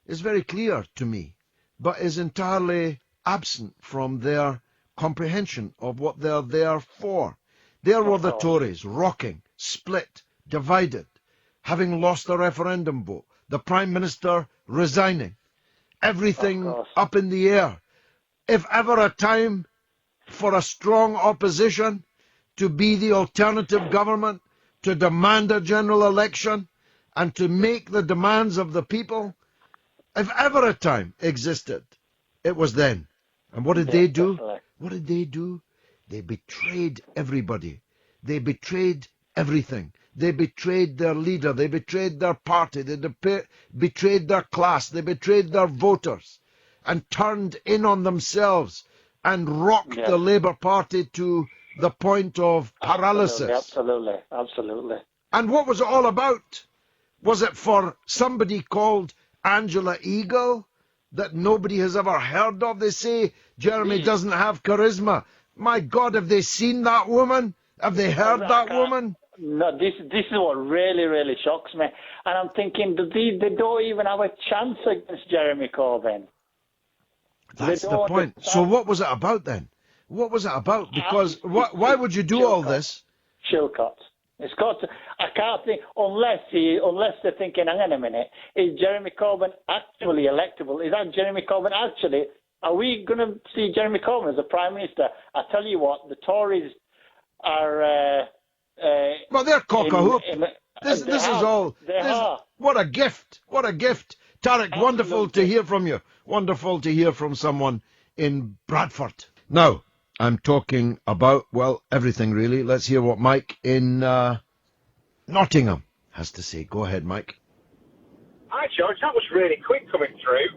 is very clear to me, but is entirely absent from their comprehension of what they're there for. There were the Tories, rocking, split, divided, having lost the referendum vote, the Prime Minister resigning, everything up in the air. If ever a time for a strong opposition to be the alternative government, to demand a general election, and to make the demands of the people, if ever a time existed, it was then. And what did they do? Definitely. What did they do? They betrayed everybody. They betrayed everything. They betrayed their leader. They betrayed their party. They betrayed their class. They betrayed their voters and turned in on themselves and rocked the Labour Party to the point of paralysis. Absolutely. And what was it all about? Was it for somebody called Angela Eagle that nobody has ever heard of? They say Jeremy doesn't have charisma. My God, have they seen that woman? Have they heard that woman? No, this is what really, really shocks me. And I'm thinking, they don't even have a chance against Jeremy Corbyn. That's the point. So what was it about then? What was it about? Because why would you do all this? Chilcot. It's got to, I can't think, unless they're thinking, hang on a minute, is Jeremy Corbyn actually electable? Is that Jeremy Corbyn actually? Are we going to see Jeremy Corbyn as a Prime Minister? I tell you what, the Tories are... well, they're cock-a-hoop. This is all... What a gift. What a gift. Tariq, wonderful to hear from you. Wonderful to hear from someone in Bradford. Now, I'm talking about, well, everything really. Let's hear what Mike in Nottingham has to say. Go ahead, Mike. Hi, George. That was really quick coming through.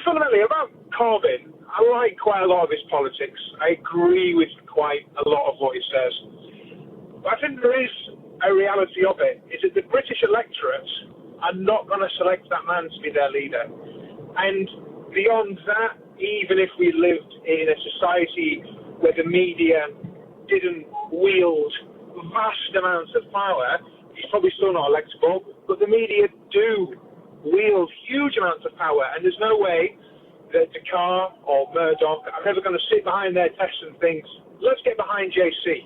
Fundamentally, about Corbyn, I like quite a lot of his politics. I agree with quite a lot of what he says. But I think there is a reality of it, is that the British electorate are not going to select that man to be their leader. And beyond that, even if we lived in a society where the media didn't wield vast amounts of power, he's probably still not electable, but the media do wield huge amounts of power, and there's no way that Dakar or Murdoch are ever going to sit behind their desk and think, let's get behind JC.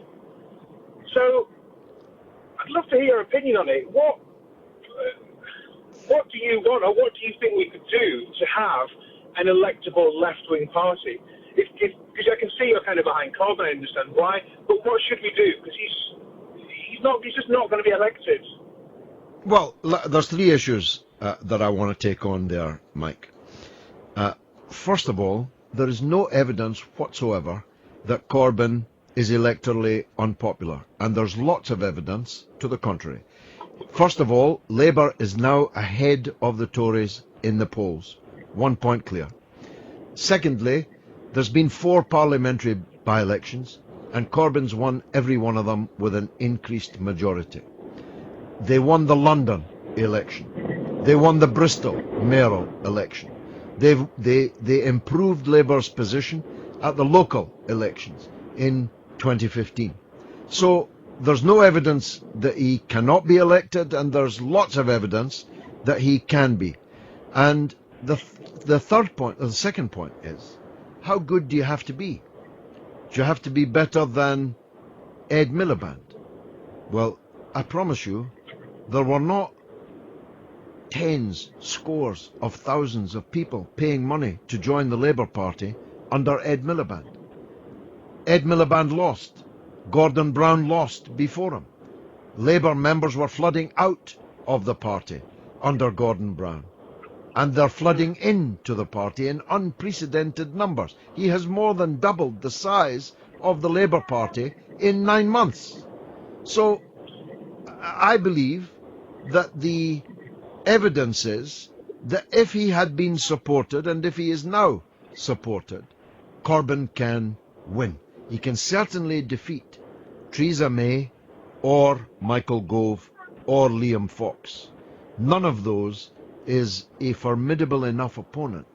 So I'd love to hear your opinion on it. What do you want, or what do you think we could do to have an electable left-wing party? Because I can see you're kind of behind Corbyn, I understand why, but what should we do? Because he's just not going to be elected. Well, there's three issues that I want to take on there, Mike. First of all, there is no evidence whatsoever that Corbyn is electorally unpopular, and there's lots of evidence to the contrary. First of all, Labour is now ahead of the Tories in the polls. 1 point clear. Secondly, there's been 4 parliamentary by-elections, and Corbyn's won every one of them with an increased majority. They won the London election. They won the Bristol mayoral election. They improved Labour's position at the local elections in 2015. So there's no evidence that he cannot be elected, and there's lots of evidence that he can be. And the second point is, how good do you have to be? Do you have to be better than Ed Miliband? Well, I promise you, there were not tens, scores of thousands of people paying money to join the Labour Party under Ed Miliband. Ed Miliband lost. Gordon Brown lost before him. Labour members were flooding out of the party under Gordon Brown. And they're flooding into the party in unprecedented numbers. He has more than doubled the size of the Labour Party in 9 months. So I believe that the evidence is that if he had been supported, and if he is now supported, Corbyn can win. He can certainly defeat Theresa May or Michael Gove or Liam Fox. None of those is a formidable enough opponent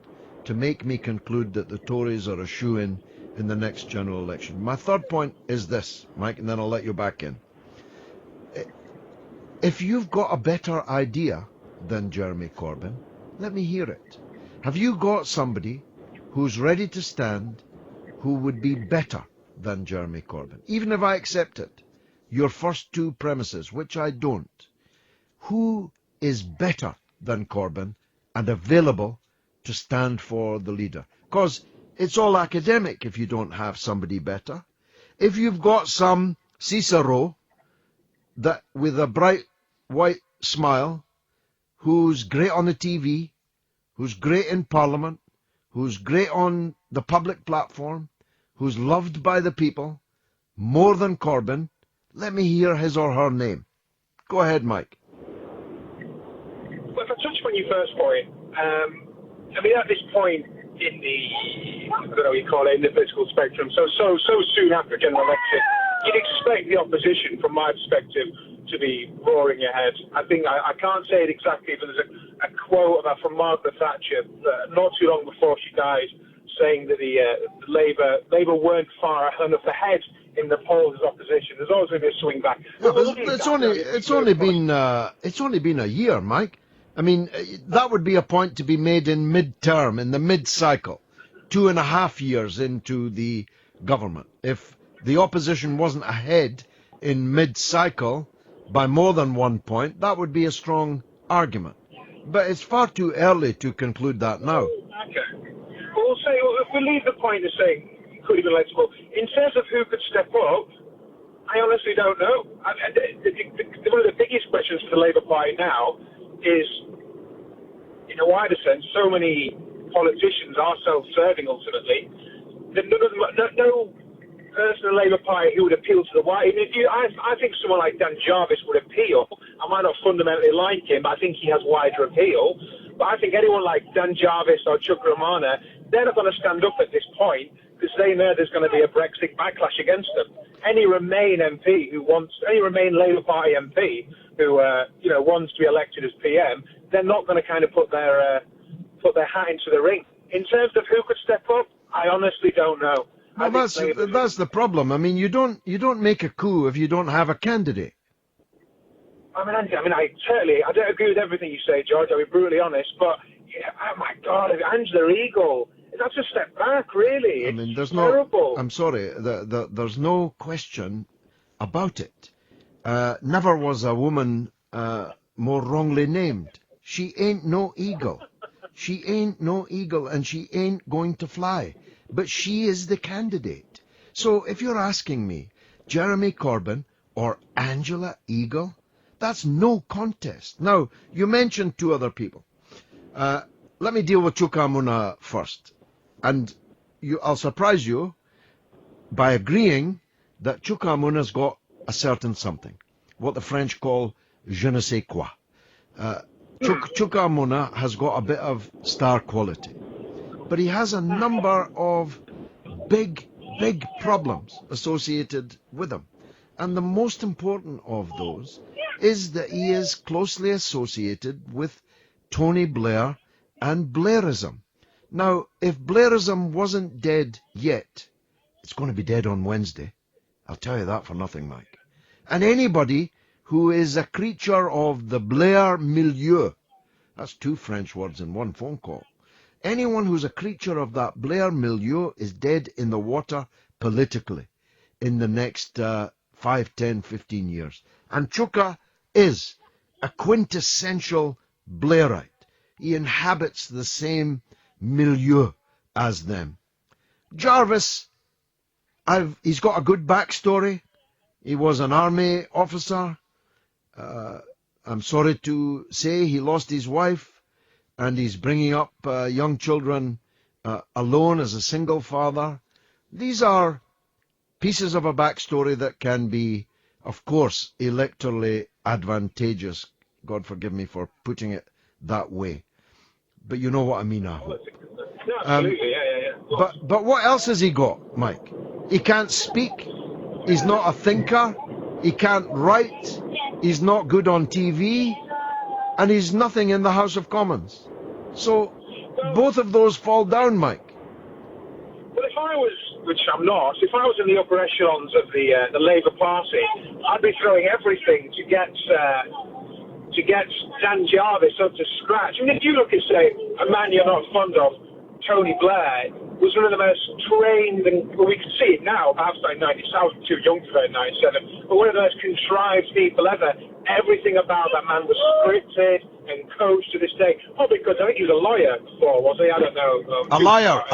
to make me conclude that the Tories are a shoo-in in the next general election. My third point is this, Mike, and then I'll let you back in. If you've got a better idea than Jeremy Corbyn, let me hear it. Have you got somebody who's ready to stand who would be better than Jeremy Corbyn? Even if I accept it, your first 2 premises, which I don't, who is better than Corbyn and available to stand for the leader? Because it's all academic if you don't have somebody better. If you've got some Cicero that with a bright white smile, who's great on the TV, who's great in Parliament, who's great on the public platform, who's loved by the people, more than Corbyn, let me hear his or her name. Go ahead, Mike. Well, if I touch on your first point, at this point in the, I don't know what you call it, in the political spectrum, so soon after a general election, you'd expect the opposition, from my perspective, to be roaring ahead. I think I can't say it exactly, but there's a quote from Margaret Thatcher not too long before she died, saying that the Labour weren't far enough ahead in the polls as opposition. There's always going to be a swing back. It's only been a year, Mike. I mean, that would be a point to be made in mid-term, in the mid-cycle, 2.5 years into the government. If the opposition wasn't ahead in mid-cycle by more than 1 point, that would be a strong argument. But it's far too early to conclude that now. Okay. Well, we'll say, if we leave the point of saying could he be electable, in terms of who could step up, I honestly don't know. One of the biggest questions for the Labour Party now is, in a wider sense, so many politicians are self-serving ultimately, that person in the Labour Party who would appeal to the white. I think someone like Dan Jarvis would appeal. I might not fundamentally like him, but I think he has wider appeal. But I think anyone like Dan Jarvis or Chuck Romana, they're not going to stand up at this point because they know there's going to be a Brexit backlash against them. Any Remain Labour Party MP who wants to be elected as PM, they're not going to kind of put their hat into the ring. In terms of who could step up, I honestly don't know. Well, that's the problem. I mean, you don't make a coup if you don't have a candidate. I don't agree with everything you say, George. I'll be brutally honest, but oh my God, Angela Eagle, that's a step back, really. It's terrible. I'm sorry, there's no question about it. Never was a woman more wrongly named. She ain't no eagle. She ain't no eagle, and she ain't going to fly. But she is the candidate. So if you're asking me, Jeremy Corbyn or Angela Eagle, that's no contest. Now, you mentioned two other people. Let me deal with Chukwamuna first. And I'll surprise you by agreeing that Chukwuemuna's got a certain something, what the French call je ne sais quoi. Chukwuemuna has got a bit of star quality. But he has a number of big problems associated with him. And the most important of those is that he is closely associated with Tony Blair and Blairism. Now, if Blairism wasn't dead yet, it's going to be dead on Wednesday. I'll tell you that for nothing, Mike. And anybody who is a creature of the Blair milieu, that's two French words in one phone call, anyone who's a creature of that Blair milieu is dead in the water politically in the next 5, 10, 15 years. And Chuka is a quintessential Blairite. He inhabits the same milieu as them. Jarvis, he's got a good backstory. He was an army officer. I'm sorry to say he lost his wife. And he's bringing up young children alone as a single father. These are pieces of a backstory that can be, of course, electorally advantageous. God forgive me for putting it that way. But you know what I mean, I hope. No, absolutely, yeah. But what else has he got, Mike? He can't speak. He's not a thinker. He can't write. He's not good on TV. And he's nothing in the House of Commons. So both of those fall down, Mike. Well, if I was, which I'm not, if I was in the upper echelons of the Labour Party, I'd be throwing everything to get Dan Jarvis up to scratch. I mean, if you look at, say, a man you're not fond of, Tony Blair, was one of the most trained, and well, we can see it now, perhaps like 90, I was too young for that, 97, but one of the most contrived people ever. Everything about that man was scripted and coached to this day. Probably because I think he was a lawyer before, was he? I don't know. A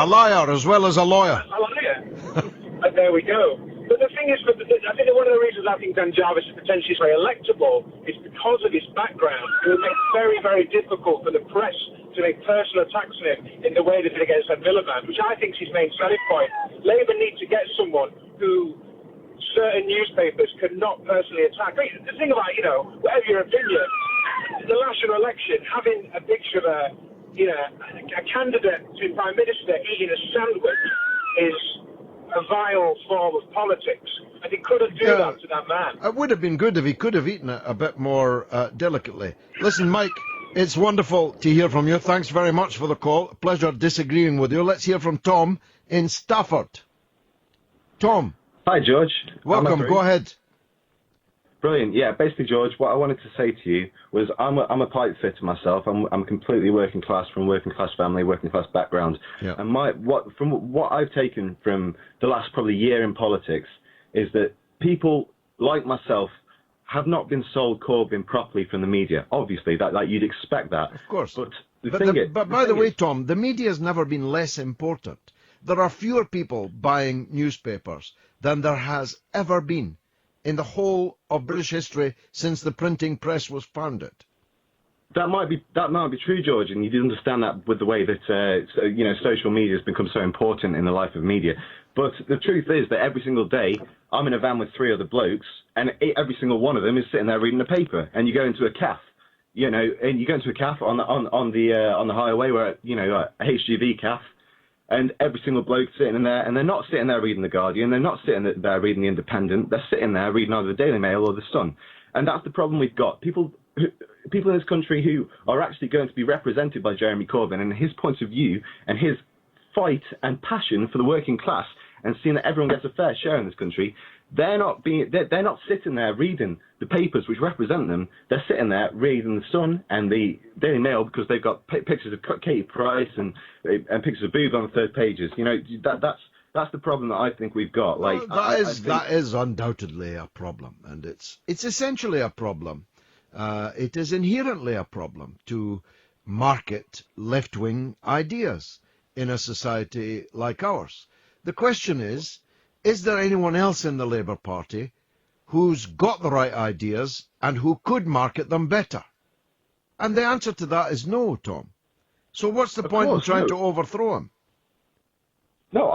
liar as well as a lawyer. A liar. And there we go. But the thing is, I think that one of the reasons I think Dan Jarvis is potentially very electable is because of his background. It would make it very, very difficult for the press to make personal attacks on him in the way they did against Ed Miliband, which I think is his main selling point. Labour need to get someone who certain newspapers could not personally attack. I mean, the thing about, whatever your opinion, the last general election, having a picture of a candidate to Prime Minister eating a sandwich is a vile form of politics. And he couldn't do that to that man. It would have been good if he could have eaten it a bit more delicately. Listen, Mike, it's wonderful to hear from you. Thanks very much for the call. A pleasure disagreeing with you. Let's hear from Tom in Stafford. Tom. Hi, George. Welcome. Go ahead. Brilliant. Yeah, basically, George, what I wanted to say to you was I'm a pipe fitter myself. I'm completely working class, from working class family, working class background. Yeah. And from what I've taken from the last probably year in politics is that people like myself have not been sold Corbyn properly from the media. Obviously, that you'd expect that. Of course. But by the way, Tom, the media has never been less important. There are fewer people buying newspapers than there has ever been in the whole of British history since the printing press was founded. That might be true, George, and you do understand that with the way that social media has become so important in the life of media. But the truth is that every single day I'm in a van with 3 other blokes, and every single one of them is sitting there reading the paper. And you go into a cafe, and you go into a cafe on the highway, where a HGV cafe, and every single bloke sitting in there, and they're not sitting there reading the Guardian, they're not sitting there reading the Independent, they're sitting there reading either the Daily Mail or the Sun. And that's the problem we've got. People in this country who are actually going to be represented by Jeremy Corbyn and his points of view and his fight and passion for the working class and seeing that everyone gets a fair share in this country, they're not sitting there reading the papers which represent them. They're sitting there reading the Sun and the Daily Mail because they've got pictures of Katie Price and pictures of boobs on the third pages. That's the problem that I think we've got. Like, that is undoubtedly a problem, and it's essentially a problem. It is inherently a problem to market left-wing ideas in a society like ours. The question is there anyone else in the Labour Party who's got the right ideas and who could market them better? And the answer to that is no, Tom. So what's the point in trying to overthrow him? No,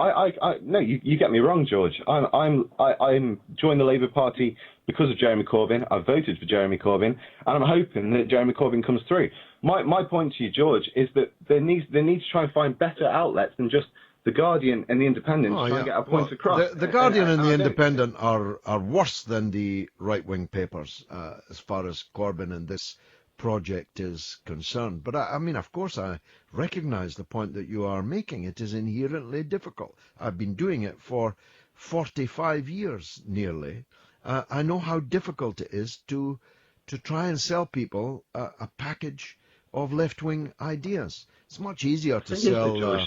no. You get me wrong, George. I'm joined the Labour Party because of Jeremy Corbyn. I voted for Jeremy Corbyn, and I'm hoping that Jeremy Corbyn comes through. My point to you, George, is that they need to try and find better outlets than just the Guardian and the Independent to try and get our points across. The Guardian and the Independent are worse than the right-wing papers as far as Corbyn and this project is concerned. But I mean, of course, I recognise the point that you are making. It is inherently difficult. I've been doing it for 45 years nearly. I know how difficult it is to try and sell people a package of left-wing ideas. It's much easier to sell...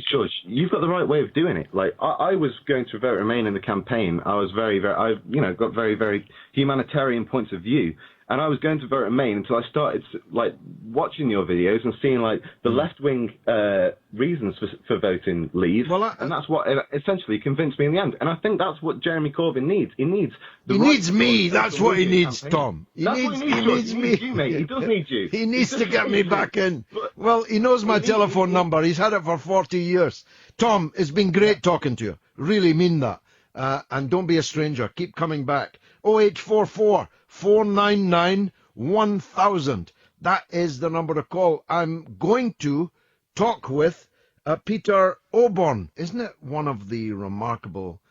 George, you've got the right way of doing it. Like, I was going to vote Remain in the campaign. I was got very, very humanitarian points of view. And I was going to vote Remain until I started watching your videos and seeing the left-wing reasons for voting Leave, and that's what essentially convinced me in the end. And I think that's what Jeremy Corbyn needs. He needs me. That's what he needs, Tom. He needs me. He needs you, mate. He does need you. He needs to get me back in. Well, he knows my telephone number. He's had it for 40 years. Tom, it's been great talking to you. Really mean that. And don't be a stranger. Keep coming back. 0844 499 1000. That is the number to call. I'm going to talk with Peter Oborn. Isn't it one of the remarkable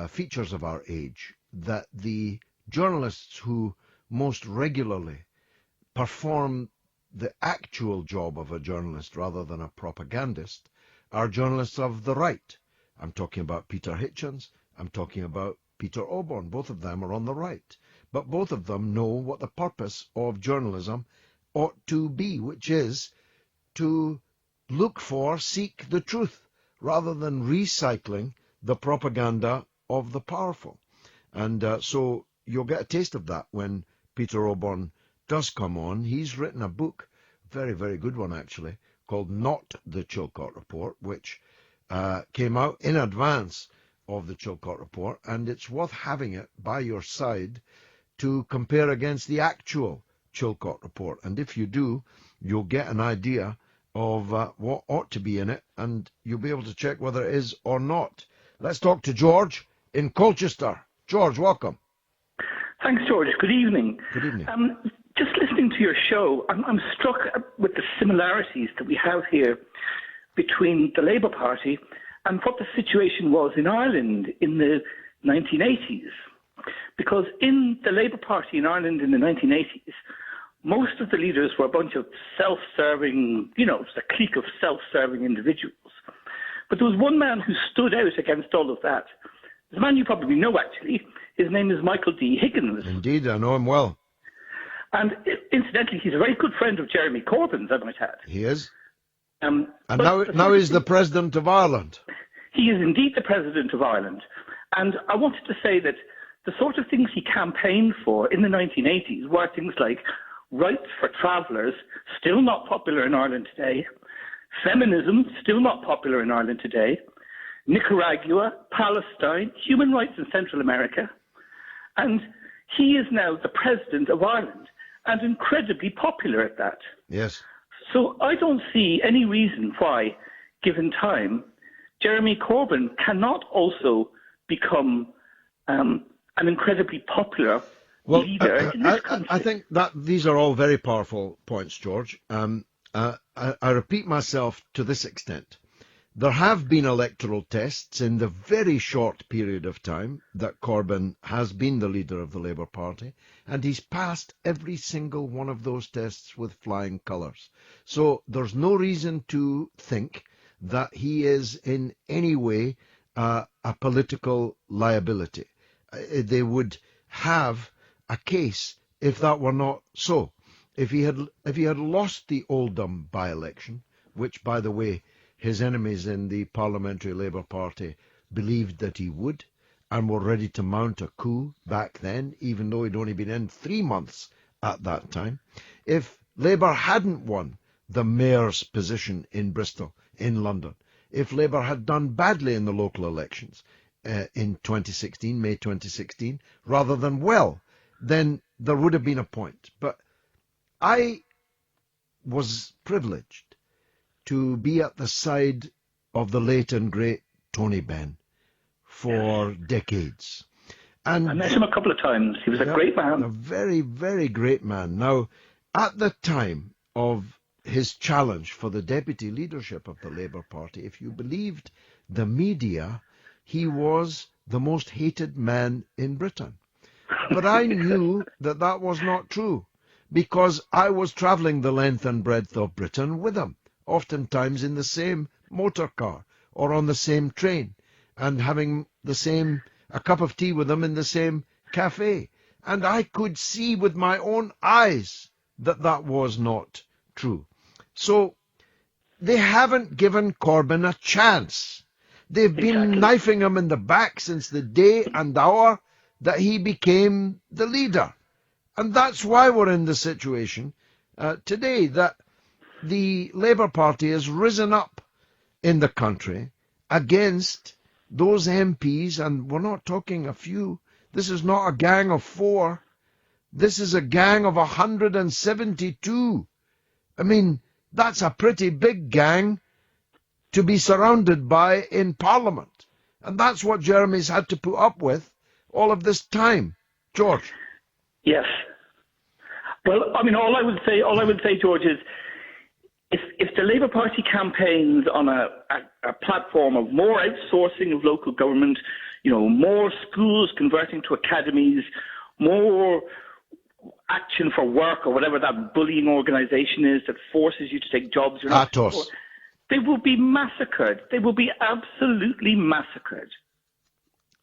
features of our age that the journalists who most regularly perform the actual job of a journalist rather than a propagandist are journalists of the right? I'm talking about Peter Hitchens. I'm talking about Peter Oborn. Both of them are on the right. But both of them know what the purpose of journalism ought to be, which is to seek the truth, rather than recycling the propaganda of the powerful. And so you'll get a taste of that when Peter Oborn does come on. He's written a book, very, very good one actually, called Not the Chilcot Report, which came out in advance of the Chilcot Report, and it's worth having it by your side to compare against the actual Chilcot Report. And if you do, you'll get an idea of what ought to be in it, and you'll be able to check whether it is or not. Let's talk to George in Colchester. George, welcome. Thanks, George. Good evening. Good evening. Just listening to your show, I'm struck with the similarities that we have here between the Labour Party and what the situation was in Ireland in the 1980s. Because in the Labour Party in Ireland in the 1980s, most of the leaders were a bunch of self-serving, it was a clique of self-serving individuals. But there was one man who stood out against all of that. There's a man you probably know, actually. His name is Michael D. Higgins. Indeed, I know him well. And incidentally, he's a very good friend of Jeremy Corbyn's, I might add. He is. And now he's the President of Ireland. He is indeed the President of Ireland. And I wanted to say that the sort of things he campaigned for in the 1980s were things like rights for travellers, still not popular in Ireland today, feminism, still not popular in Ireland today, Nicaragua, Palestine, human rights in Central America. And he is now the President of Ireland. and incredibly popular at that. Yes. So I don't see any reason why, given time, Jeremy Corbyn cannot also become an incredibly popular leader in this country. I think that these are all very powerful points, George. I repeat myself to this extent. There have been electoral tests in the very short period of time that Corbyn has been the leader of the Labour Party, and he's passed every single one of those tests with flying colours. So there's no reason to think that he is in any way a political liability. They would have a case if that were not so. If he had lost the Oldham by-election, which, by the way, his enemies in the Parliamentary Labour Party believed that he would, and were ready to mount a coup back then, even though he'd only been in 3 months at that time. If Labour hadn't won the mayor's position in Bristol, in London, if Labour had done badly in the local elections in 2016, May 2016, rather than well, then there would have been a point. But I was privileged to be at the side of the late and great Tony Benn for decades. And I met him a couple of times. He was a great man. A very, very great man. Now, at the time of his challenge for the deputy leadership of the Labour Party, if you believed the media, he was the most hated man in Britain. But I knew that that was not true, because I was travelling the length and breadth of Britain with him, oftentimes in the same motor car or on the same train, and having a cup of tea with him in the same cafe. And I could see with my own eyes that that was not true. So they haven't given Corbyn a chance. They've been knifing him in the back since the day and hour that he became the leader. And that's why we're in the situation today, that the Labour Party has risen up in the country against those MPs, and we're not talking a few. This is not a gang of 4. This is a gang of 172. I mean, that's a pretty big gang to be surrounded by in Parliament. And that's what Jeremy's had to put up with all of this time. George? Yes. Well, I mean, all I would say, George, is if the Labour Party campaigns on a platform of more outsourcing of local government, more schools converting to academies, more action for work or whatever that bullying organisation is that forces you to take jobs you're not for, they will be massacred. They will be absolutely massacred.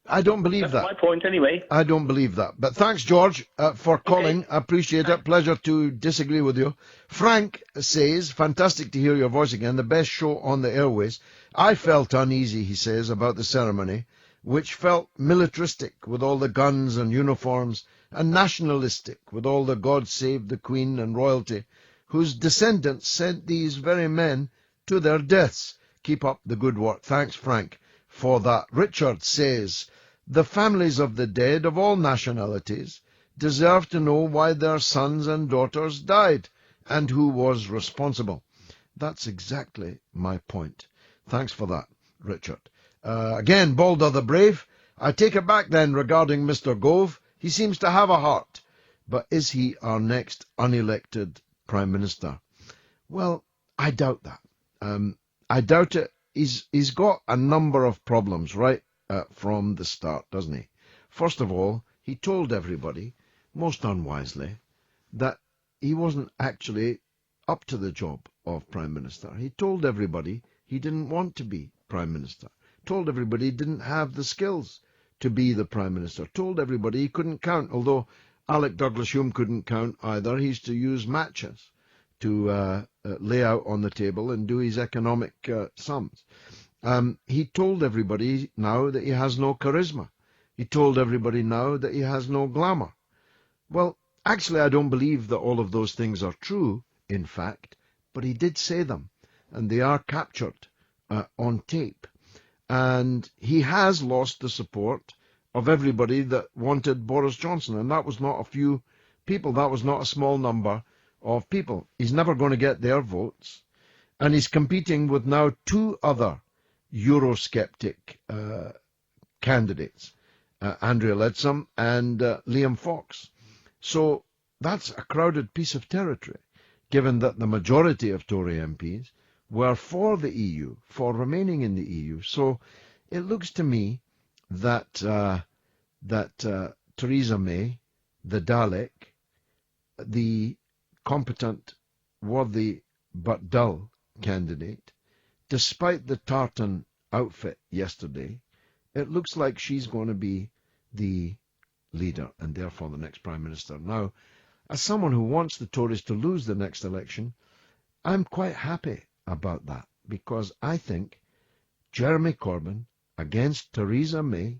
I don't believe that. That's my point anyway. I don't believe that. But thanks, George, for calling. Okay. I appreciate it. Pleasure to disagree with you. Frank says, fantastic to hear your voice again. The best show on the airways. I felt uneasy, he says, about the ceremony, which felt militaristic with all the guns and uniforms, and nationalistic with all the God Save the Queen and royalty, whose descendants sent these very men to their deaths. Keep up the good work. Thanks, Frank, for that. Richard says, the families of the dead of all nationalities deserve to know why their sons and daughters died and who was responsible. That's exactly my point. Thanks for that, Richard. Again, Balder the Brave. I take it back then regarding Mr. Gove. He seems to have a heart. But is he our next unelected Prime Minister? Well, I doubt that. I doubt it. He's got a number of problems right from the start, doesn't he? First of all, he told everybody, most unwisely, that he wasn't actually up to the job of Prime Minister. He told everybody he didn't want to be Prime Minister. Told everybody he didn't have the skills to be the Prime Minister. Told everybody he couldn't count, although Alec Douglas-Hume couldn't count either. He used to use matches to lay out on the table and do his economic sums. He told everybody now that he has no charisma. He told everybody now that he has no glamour. Well, actually, I don't believe that all of those things are true, in fact, but he did say them, and they are captured on tape. And he has lost the support of everybody that wanted Boris Johnson, and that was not a few people. That was not a small number of people. He's never going to get their votes. And he's competing with now two other Eurosceptic candidates, Andrea Leadsom and Liam Fox. So that's a crowded piece of territory, given that the majority of Tory MPs were for the EU, for remaining in the EU. So it looks to me that Theresa May, the Dalek, the competent, worthy but dull candidate, despite the tartan outfit yesterday, it looks like she's going to be the leader and therefore the next Prime Minister. Now, as someone who wants the Tories to lose the next election, I'm quite happy about that, because I think Jeremy Corbyn against Theresa May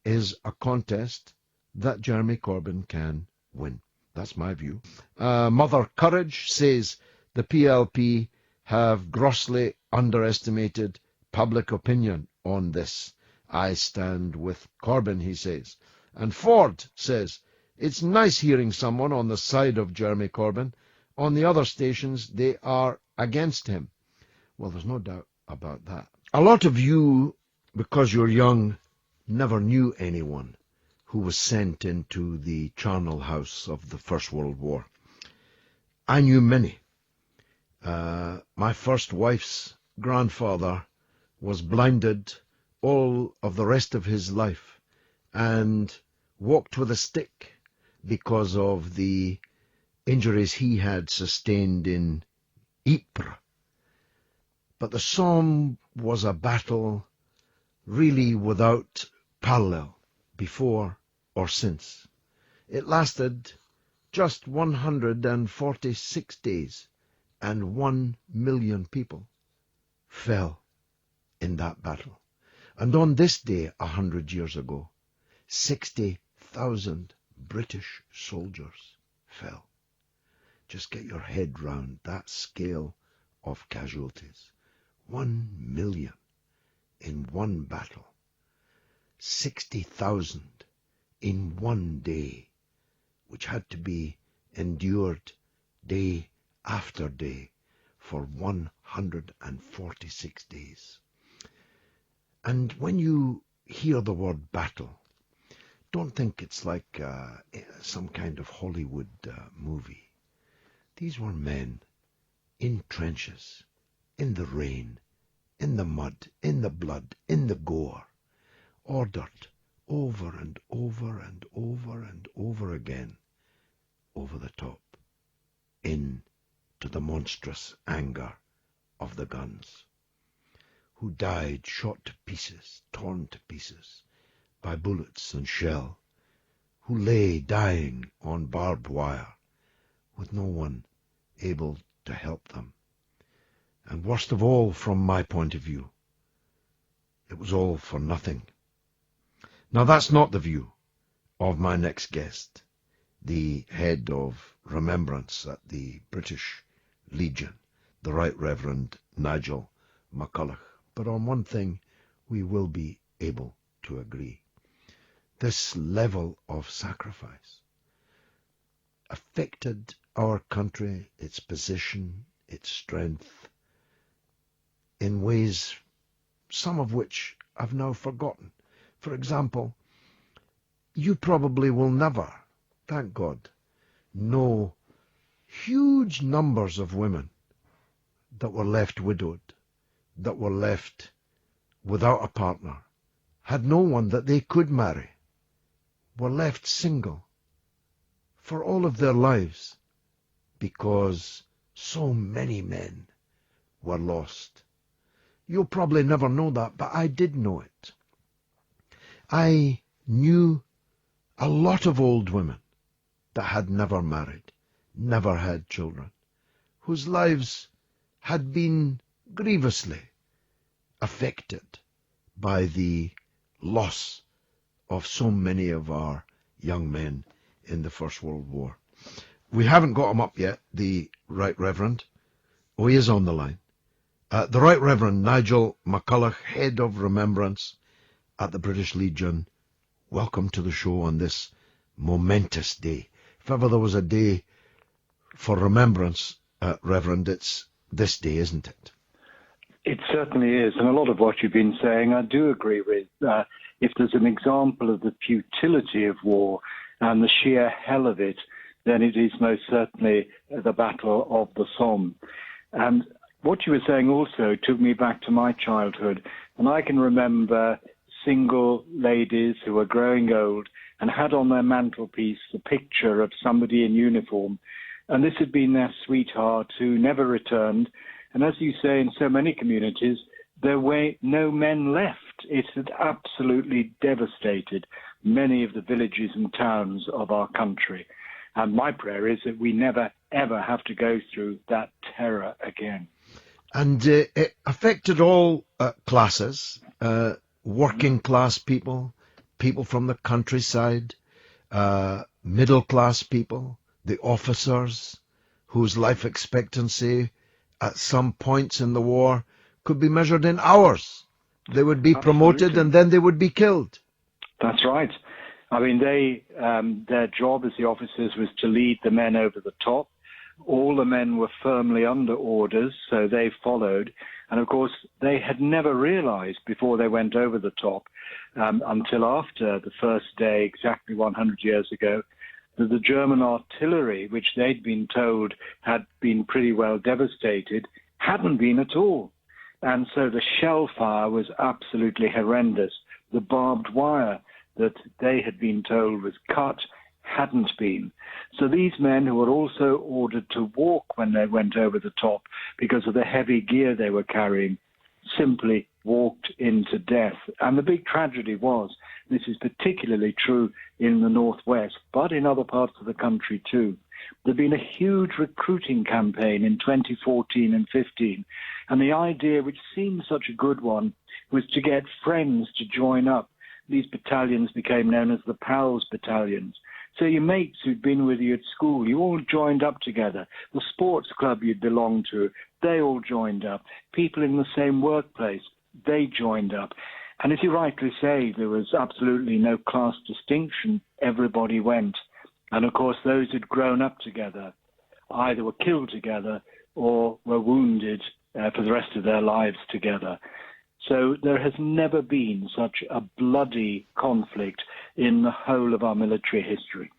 is a contest that Jeremy Corbyn can win. That's my view. Mother Courage says the PLP have grossly underestimated public opinion on this. I stand with Corbyn, he says. And Ford says, it's nice hearing someone on the side of Jeremy Corbyn. On the other stations, they are against him. Well, there's no doubt about that. A lot of you, because you're young, never knew anyone who was sent into the charnel house of the First World War. I knew many. My first wife's grandfather was blinded all of the rest of his life and walked with a stick because of the injuries he had sustained in Ypres. But the Somme was a battle really without parallel before or since. It lasted just 146 days, and 1 million people fell in that battle. And on this day, 100 years ago, 60,000 British soldiers fell. Just get your head round that scale of casualties. 1 million in one battle. 60,000 in one day, which had to be endured day after day for 146 days. And when you hear the word battle, don't think it's like some kind of Hollywood movie. These were men in trenches, in the rain, in the mud, in the blood, in the gore, ordered over and over and over and over again, over the top, into the monstrous anger of the guns, who died shot to pieces, torn to pieces by bullets and shell, who lay dying on barbed wire with no one able to help them. And worst of all, from my point of view, it was all for nothing. Now, that's not the view of my next guest, the head of remembrance at the British Legion, the Right Reverend Nigel MacCulloch. But on one thing we will be able to agree. This level of sacrifice affected our country, its position, its strength, in ways, some of which I've now forgotten. For example, you probably will never, thank God, know huge numbers of women that were left widowed, that were left without a partner, had no one that they could marry, were left single for all of their lives because so many men were lost. You'll probably never know that, but I did know it. I knew a lot of old women that had never married, never had children, whose lives had been grievously affected by the loss of so many of our young men in the First World War. We haven't got him up yet, the Right Reverend. Oh, he is on the line. The Right Reverend Nigel MacCulloch, Head of Remembrance at the British Legion. Welcome to the show on this momentous day. if ever there was a day for remembrance, Reverend, it's this day, isn't it? It certainly is, and a lot of what you've been saying I do agree with. If there's an example of the futility of war and the sheer hell of it, then it is most certainly the Battle of the Somme. And what you were saying also took me back to my childhood, and I can remember single ladies who were growing old and had on their mantelpiece the picture of somebody in uniform, and this had been their sweetheart who never returned. And as you say, in so many communities, there were no men left. It had absolutely devastated many of the villages and towns of our country. And my prayer is that we never, ever have to go through that terror again. And it affected all classes, working class people, people from the countryside, middle class people, the officers whose life expectancy at some points in the war could be measured in hours. They would be promoted and then they would be killed. That's right. I mean, their job as the officers was to lead the men over the top. All the men were firmly under orders, so they followed. And of course, they had never realized before they went over the top, until after the first day, exactly 100 years ago, that the German artillery, which they'd been told had been pretty well devastated, hadn't been at all. And so the shell fire was absolutely horrendous. The barbed wire that they had been told was cut hadn't been. So these men, who were also ordered to walk when they went over the top because of the heavy gear they were carrying, simply walked into death. And the big tragedy was, this is particularly true in the Northwest, but in other parts of the country too, there'd been a huge recruiting campaign in 2014 and 15. And the idea, which seemed such a good one, was to get friends to join up. These battalions became known as the PALS battalions. So your mates who'd been with you at school, you all joined up together. The sports club you'd belonged to, they all joined up. People in the same workplace, they joined up. And as you rightly say, there was absolutely no class distinction. Everybody went. And of course, those who'd grown up together either were killed together or were wounded for the rest of their lives together. So there has never been such a bloody conflict in the whole of our military history.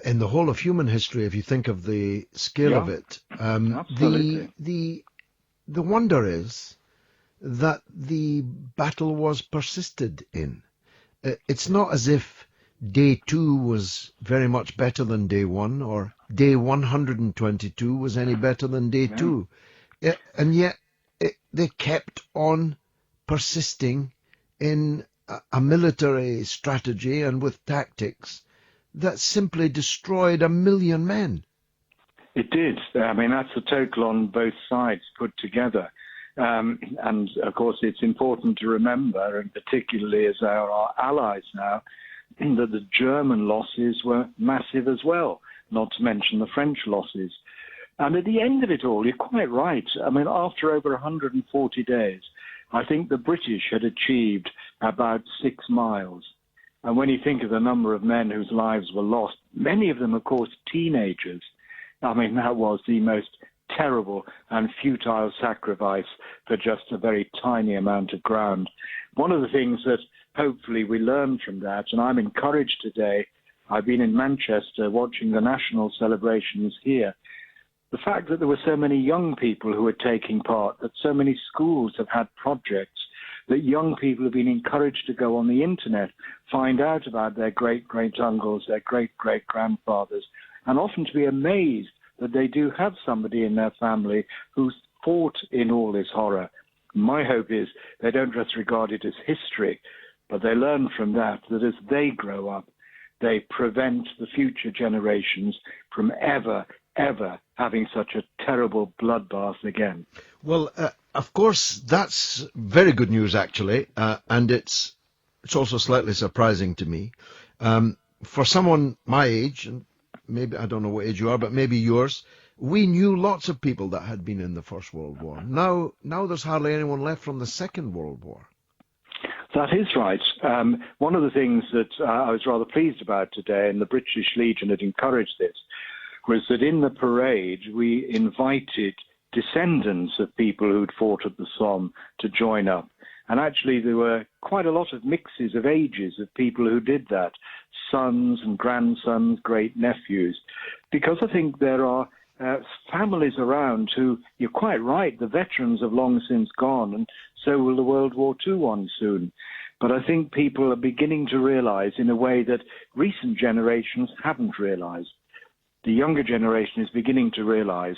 In the whole of human history, if you think of the scale of it, the wonder is that the battle was persisted in. It's not as if day 2 was very much better than day 1, or day 122 was any better than day 2. And yet they kept on persisting in a military strategy and with tactics that simply destroyed 1 million men. It did. I mean, that's a total on both sides put together. And of course, it's important to remember, and particularly as our allies now, that the German losses were massive as well, not to mention the French losses. And at the end of it all, you're quite right. I mean, after over 140 days, I think the British had achieved about 6 miles. And when you think of the number of men whose lives were lost, many of them, of course, teenagers, I mean, that was the most terrible and futile sacrifice for just a very tiny amount of ground. One of the things that hopefully we learn from that, and I'm encouraged today, I've been in Manchester watching the national celebrations here, the fact that there were so many young people who were taking part, that so many schools have had projects, that young people have been encouraged to go on the internet, find out about their great-great-uncles, their great-great-grandfathers, and often to be amazed that they do have somebody in their family who's fought in all this horror. My hope is they don't just regard it as history, but they learn from that as they grow up, they prevent the future generations from ever having such a terrible bloodbath again. Well, of course, that's very good news, actually, and it's also slightly surprising to me. For someone my age, and maybe, I don't know what age you are, but maybe yours, we knew lots of people that had been in the First World War. Now there's hardly anyone left from the Second World War. That is right. One of the things that I was rather pleased about today, and the British Legion had encouraged this, was that in the parade we invited descendants of people who'd fought at the Somme to join up. And actually there were quite a lot of mixes of ages of people who did that, sons and grandsons, great-nephews, because I think there are families around who, you're quite right, the veterans have long since gone, and so will the World War II one soon. But I think people are beginning to realize in a way that recent generations haven't realized. The younger generation is beginning to realize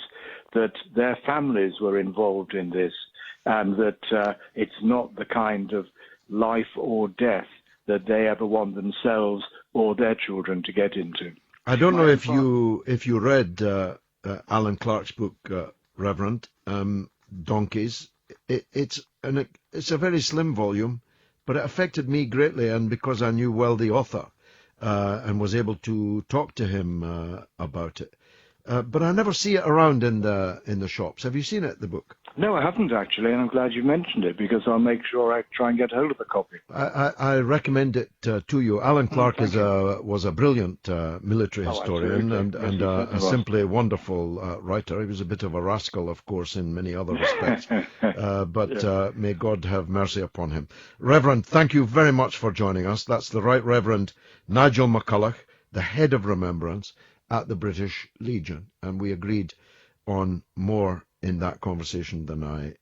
that their families were involved in this, and that it's not the kind of life or death that they ever want themselves or their children to get into. I don't know if you read Alan Clark's book, Reverend, Donkeys. It's a very slim volume, but it affected me greatly, and because I knew well the author and was able to talk to him about it. But I never see it around in the shops. Have you seen it, the book? No, I haven't actually, and I'm glad you mentioned it, because I'll make sure I try and get hold of a copy. I recommend it to you. Alan Clark was a brilliant military historian and a simply wonderful writer. He was a bit of a rascal, of course, in many other respects, but may God have mercy upon him. Reverend, thank you very much for joining us. That's the Right Reverend Nigel McCulloch, the head of Remembrance at the British Legion, and we agreed on more in that conversation than I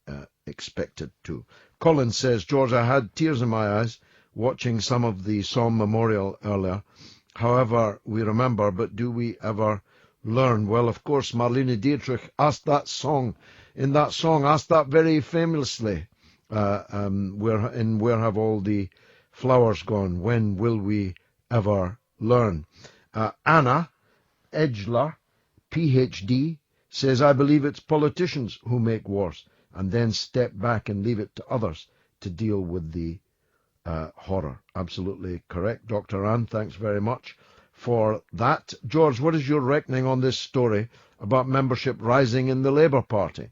expected to. Colin says, George, I had tears in my eyes watching some of the Somme Memorial earlier. However, we remember, but do we ever learn? Well, of course, Marlene Dietrich asked that very famously, where have all the flowers gone? When will we ever learn? Anna Edgler, PhD, says, I believe it's politicians who make wars and then step back and leave it to others to deal with the horror. Absolutely correct. Dr. Ann, thanks very much for that. George, what is your reckoning on this story about membership rising in the Labour Party?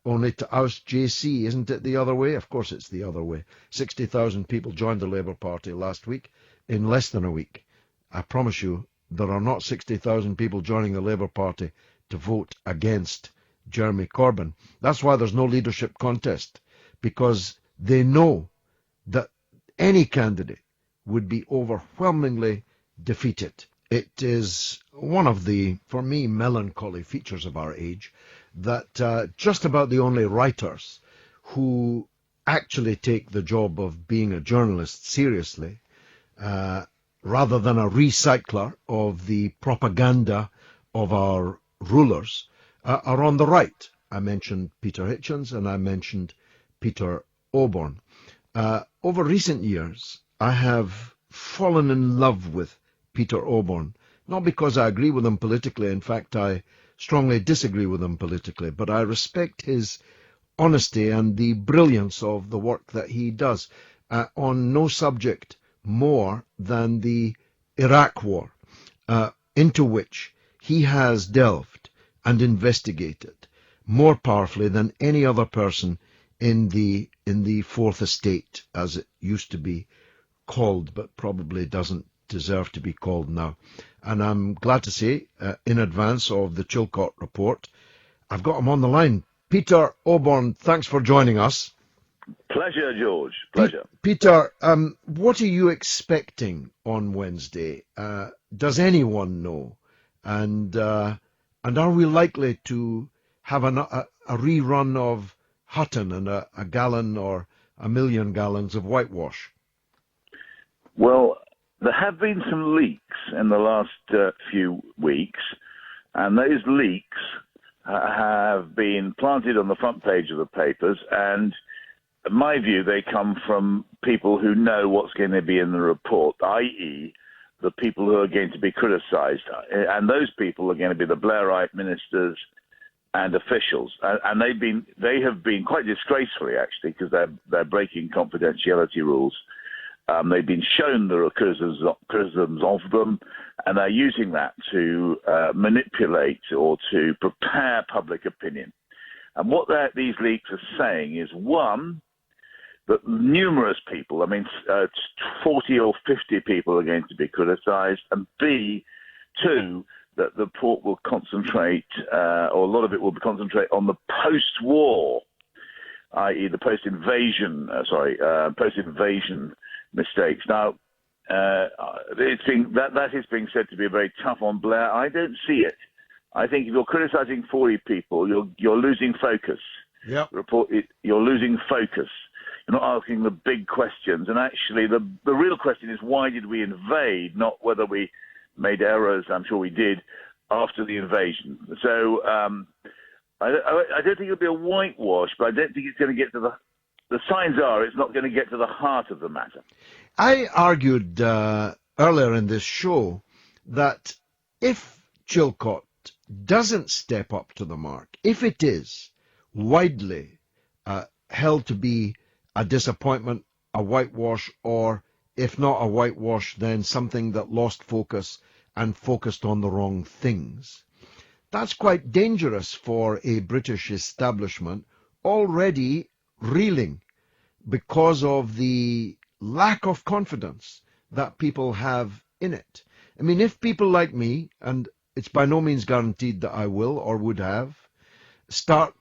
Only to oust JC, isn't it the other way? Of course it's the other way. 60,000 people joined the Labour Party last week in less than a week. I promise you, there are not 60,000 people joining the Labour Party to vote against Jeremy Corbyn. That's why there's no leadership contest, because they know that any candidate would be overwhelmingly defeated. It is one of the, for me, melancholy features of our age that just about the only writers who actually take the job of being a journalist seriously, rather than a recycler of the propaganda of our rulers, are on the right. I mentioned Peter Hitchens and I mentioned Peter Oborne. Over recent years, I have fallen in love with Peter Oborne, not because I agree with him politically. In fact, I strongly disagree with him politically, but I respect his honesty and the brilliance of the work that he does on no subject more than the Iraq War, into which he has delved and investigated more powerfully than any other person in the Fourth Estate, as it used to be called, but probably doesn't deserve to be called now. And I'm glad to say, in advance of the Chilcot report, I've got him on the line. Peter Oborne, thanks for joining us. Pleasure, George. Pleasure. Peter, what are you expecting on Wednesday? Does anyone know? And are we likely to have a rerun of Hutton and a gallon or a million gallons of whitewash? Well, there have been some leaks in the last few weeks, and those leaks have been planted on the front page of the papers, and in my view, they come from people who know what's going to be in the report, i.e., the people who are going to be criticised. And those people are going to be the Blairite ministers and officials. And they have been quite disgracefully, actually, because they're breaking confidentiality rules. They've been shown there are criticisms of them, and they're using that to manipulate or to prepare public opinion. And what these leaks are saying is, one, that numerous people, 40 or 50 people are going to be criticised, and B, two, that the report will concentrate, or a lot of it will concentrate on the post-war, i.e. the post-invasion mistakes. Now, that is being said to be very tough on Blair. I don't see it. I think if you're criticising 40 people, you're losing focus. Yep. You're losing focus. You're not asking the big questions. And actually, the real question is, why did we invade, not whether we made errors. I'm sure we did after the invasion. So I don't think it'll be a whitewash, but I don't think it's going to get to the signs are it's not going to get to the heart of the matter. I argued earlier in this show that if Chilcot doesn't step up to the mark, if it is widely held to be a disappointment, a whitewash, or if not a whitewash, then something that lost focus and focused on the wrong things, that's quite dangerous for a British establishment already reeling because of the lack of confidence that people have in it. I mean, if people like me, and it's by no means guaranteed that I will or would have, start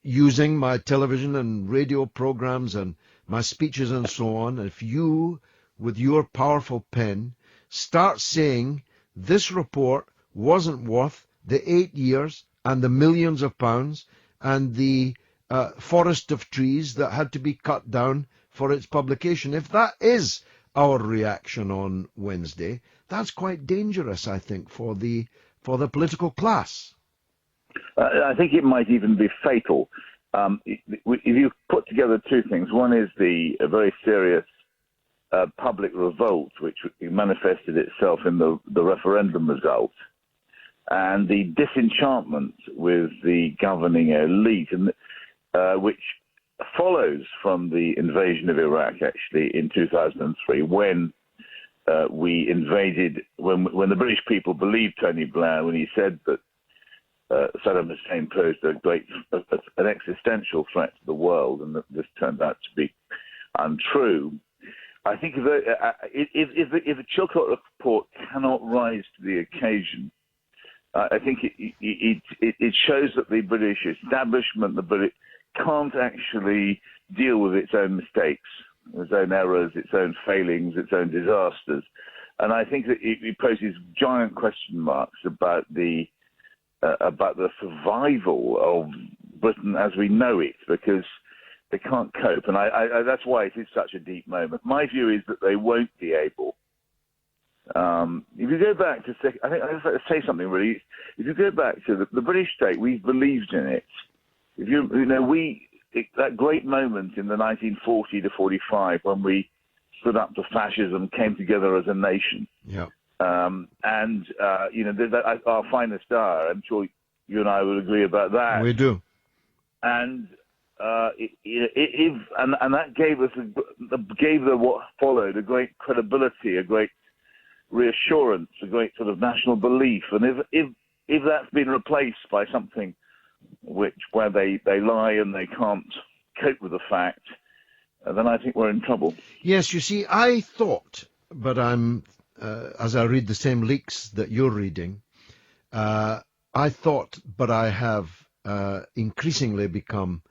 using my television and radio programs and my speeches and so on, if you, with your powerful pen, start saying this report wasn't worth the 8 years and the millions of pounds and the forest of trees that had to be cut down for its publication, if that is our reaction on Wednesday, that's quite dangerous, I think, for the political class. I think it might even be fatal. If you put together two things, one is the very serious public revolt, which manifested itself in the referendum result, and the disenchantment with the governing elite, and which follows from the invasion of Iraq, actually, in 2003, when we invaded, when the British people believed Tony Blair when he said that Saddam Hussein posed an existential threat to the world, and that this turned out to be untrue. I think if the Chilcot report cannot rise to the occasion, I think it shows that the British establishment, the British, can't actually deal with its own mistakes, its own errors, its own failings, its own disasters. And I think that it poses giant question marks about the survival of Britain as we know it, because they can't cope. And I that's why it is such a deep moment. My view is that they won't be able. If you go back to, I think I have to say something really. If you go back to the British state, we've believed in it. If that great moment in the 1940 to 45 when we stood up to fascism, came together as a nation. Yeah. Our finest hour. I'm sure you and I would agree about that. We do. And that gave what followed a great credibility, a great reassurance, a great sort of national belief. And if that's been replaced by something where they lie and they can't cope with the fact, then I think we're in trouble. Yes, you see, I thought, but I'm as I read the same leaks that you're reading, I thought, but I have increasingly become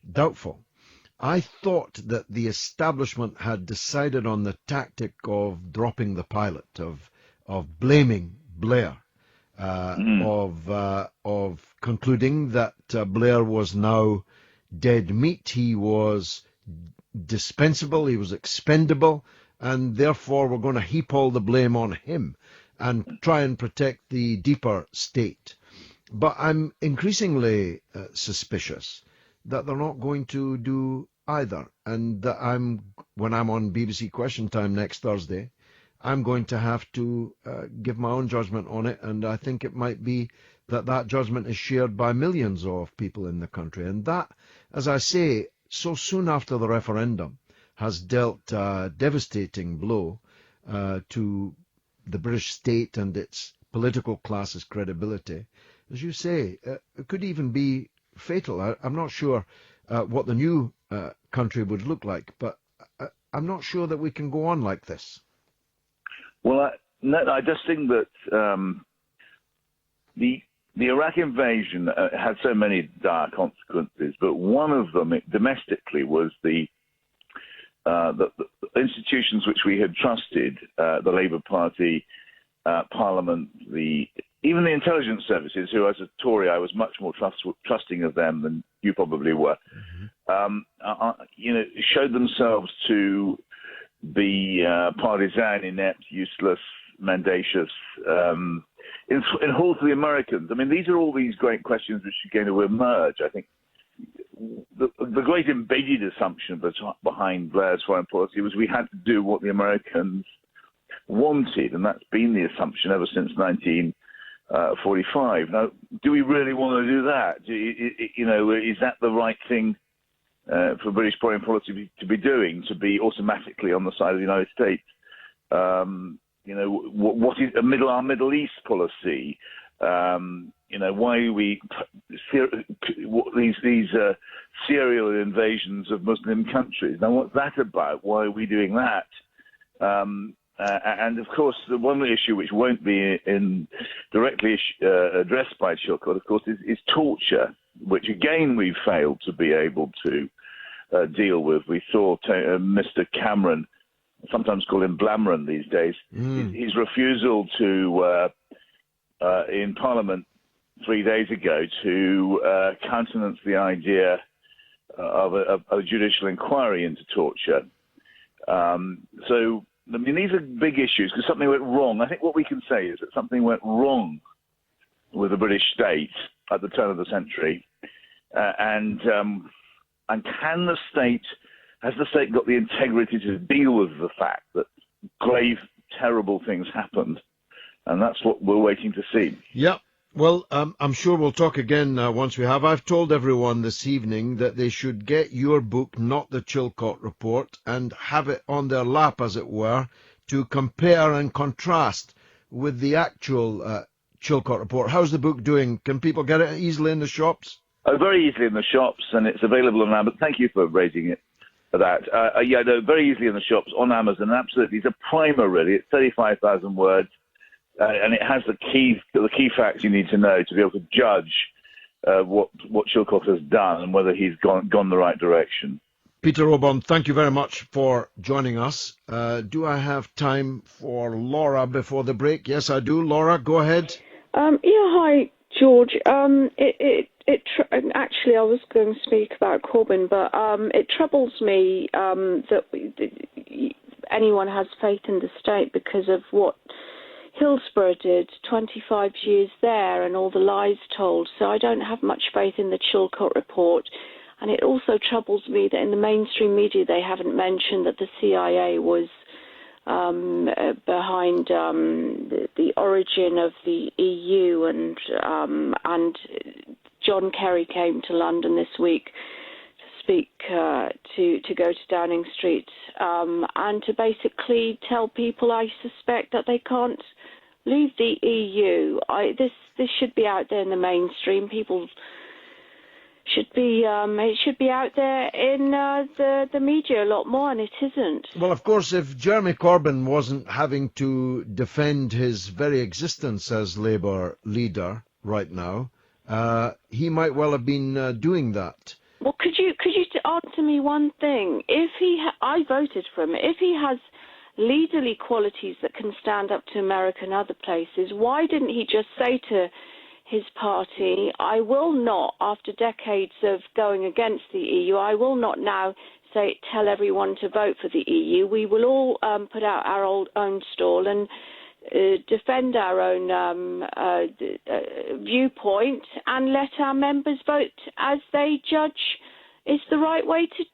doubtful. I thought that the establishment had decided on the tactic of dropping the pilot, of blaming Blair, of concluding that Blair was now dead meat. He was dispensable, he was expendable, and therefore we're going to heap all the blame on him and try and protect the deeper state. But I'm increasingly suspicious that they're not going to do either, and that when I'm on BBC Question Time next Thursday, I'm going to have to give my own judgment on it, and I think it might be that judgment is shared by millions of people in the country. And that, as I say, so soon after the referendum, has dealt a devastating blow to the British state and its political class's credibility. As you say, it could even be fatal. I'm not sure what the new country would look like. But I'm not sure that we can go on like this. Well, I just think that the Iraq invasion had so many dire consequences, but one of them domestically was the institutions which we had trusted, the Labour Party, Parliament, even the intelligence services, who as a Tory I was much more trusting of them than you probably were, showed themselves to be partisan, inept, useless, mendacious, in whole to the Americans. I mean, these are all these great questions which are going to emerge. I think the great embedded assumption behind Blair's foreign policy was we had to do what the Americans wanted, and that's been the assumption ever since 1945. Now, do we really want to do that? Is that the right thing for British foreign policy to be doing, to be automatically on the side of the United States? What is our Middle East policy? Why we these serial invasions of Muslim countries? Now, what's that about? Why are we doing that? And of course, the one issue which won't be directly addressed by Chilcot, of course, is torture, which again we failed to be able to deal with. We saw Mr. Cameron, sometimes call him Blamron these days, his refusal to, in Parliament 3 days ago, to countenance the idea of a judicial inquiry into torture. So, I mean, these are big issues because something went wrong. I think what we can say is that something went wrong with the British state at the turn of the century. And has the state got the integrity to deal with the fact that grave, terrible things happened? And that's what we're waiting to see. Yep. Well, I'm sure we'll talk again once we have. I've told everyone this evening that they should get your book, Not the Chilcot Report, and have it on their lap, as it were, to compare and contrast with the actual Chilcot Report. How's the book doing? Can people get it easily in the shops? Very easily in the shops, and it's available on Amazon. Thank you for raising it for that. Very easily in the shops on Amazon. Absolutely. It's a primer, really. It's 35,000 words. And it has the key facts you need to know to be able to judge what Chilcot has done and whether he's gone the right direction. Peter Obon, thank you very much for joining us. Do I have time for Laura before the break? Yes, I do. Laura, go ahead. Hi, George. Actually, I was going to speak about Corbyn, but it troubles me that anyone has faith in the state because of what Hillsborough did, 25 years there and all the lies told. So I don't have much faith in the Chilcot Report. And it also troubles me that in the mainstream media they haven't mentioned that the CIA was behind the origin of the EU, and John Kerry came to London this week to speak to go to Downing Street and to basically tell people, I suspect, that they can't leave the EU. This should be out there in the mainstream. People should be it should be out there in the media a lot more, and it isn't. Well, of course, if Jeremy Corbyn wasn't having to defend his very existence as Labour leader right now, he might well have been doing that. Well, could you answer me one thing? If I voted for him. If he has leaderly qualities that can stand up to America and other places, why didn't he just say to his party, I will not, after decades of going against the EU, I will not now tell everyone to vote for the EU. We will all put out our own stall and defend our own viewpoint and let our members vote as they judge is the right way to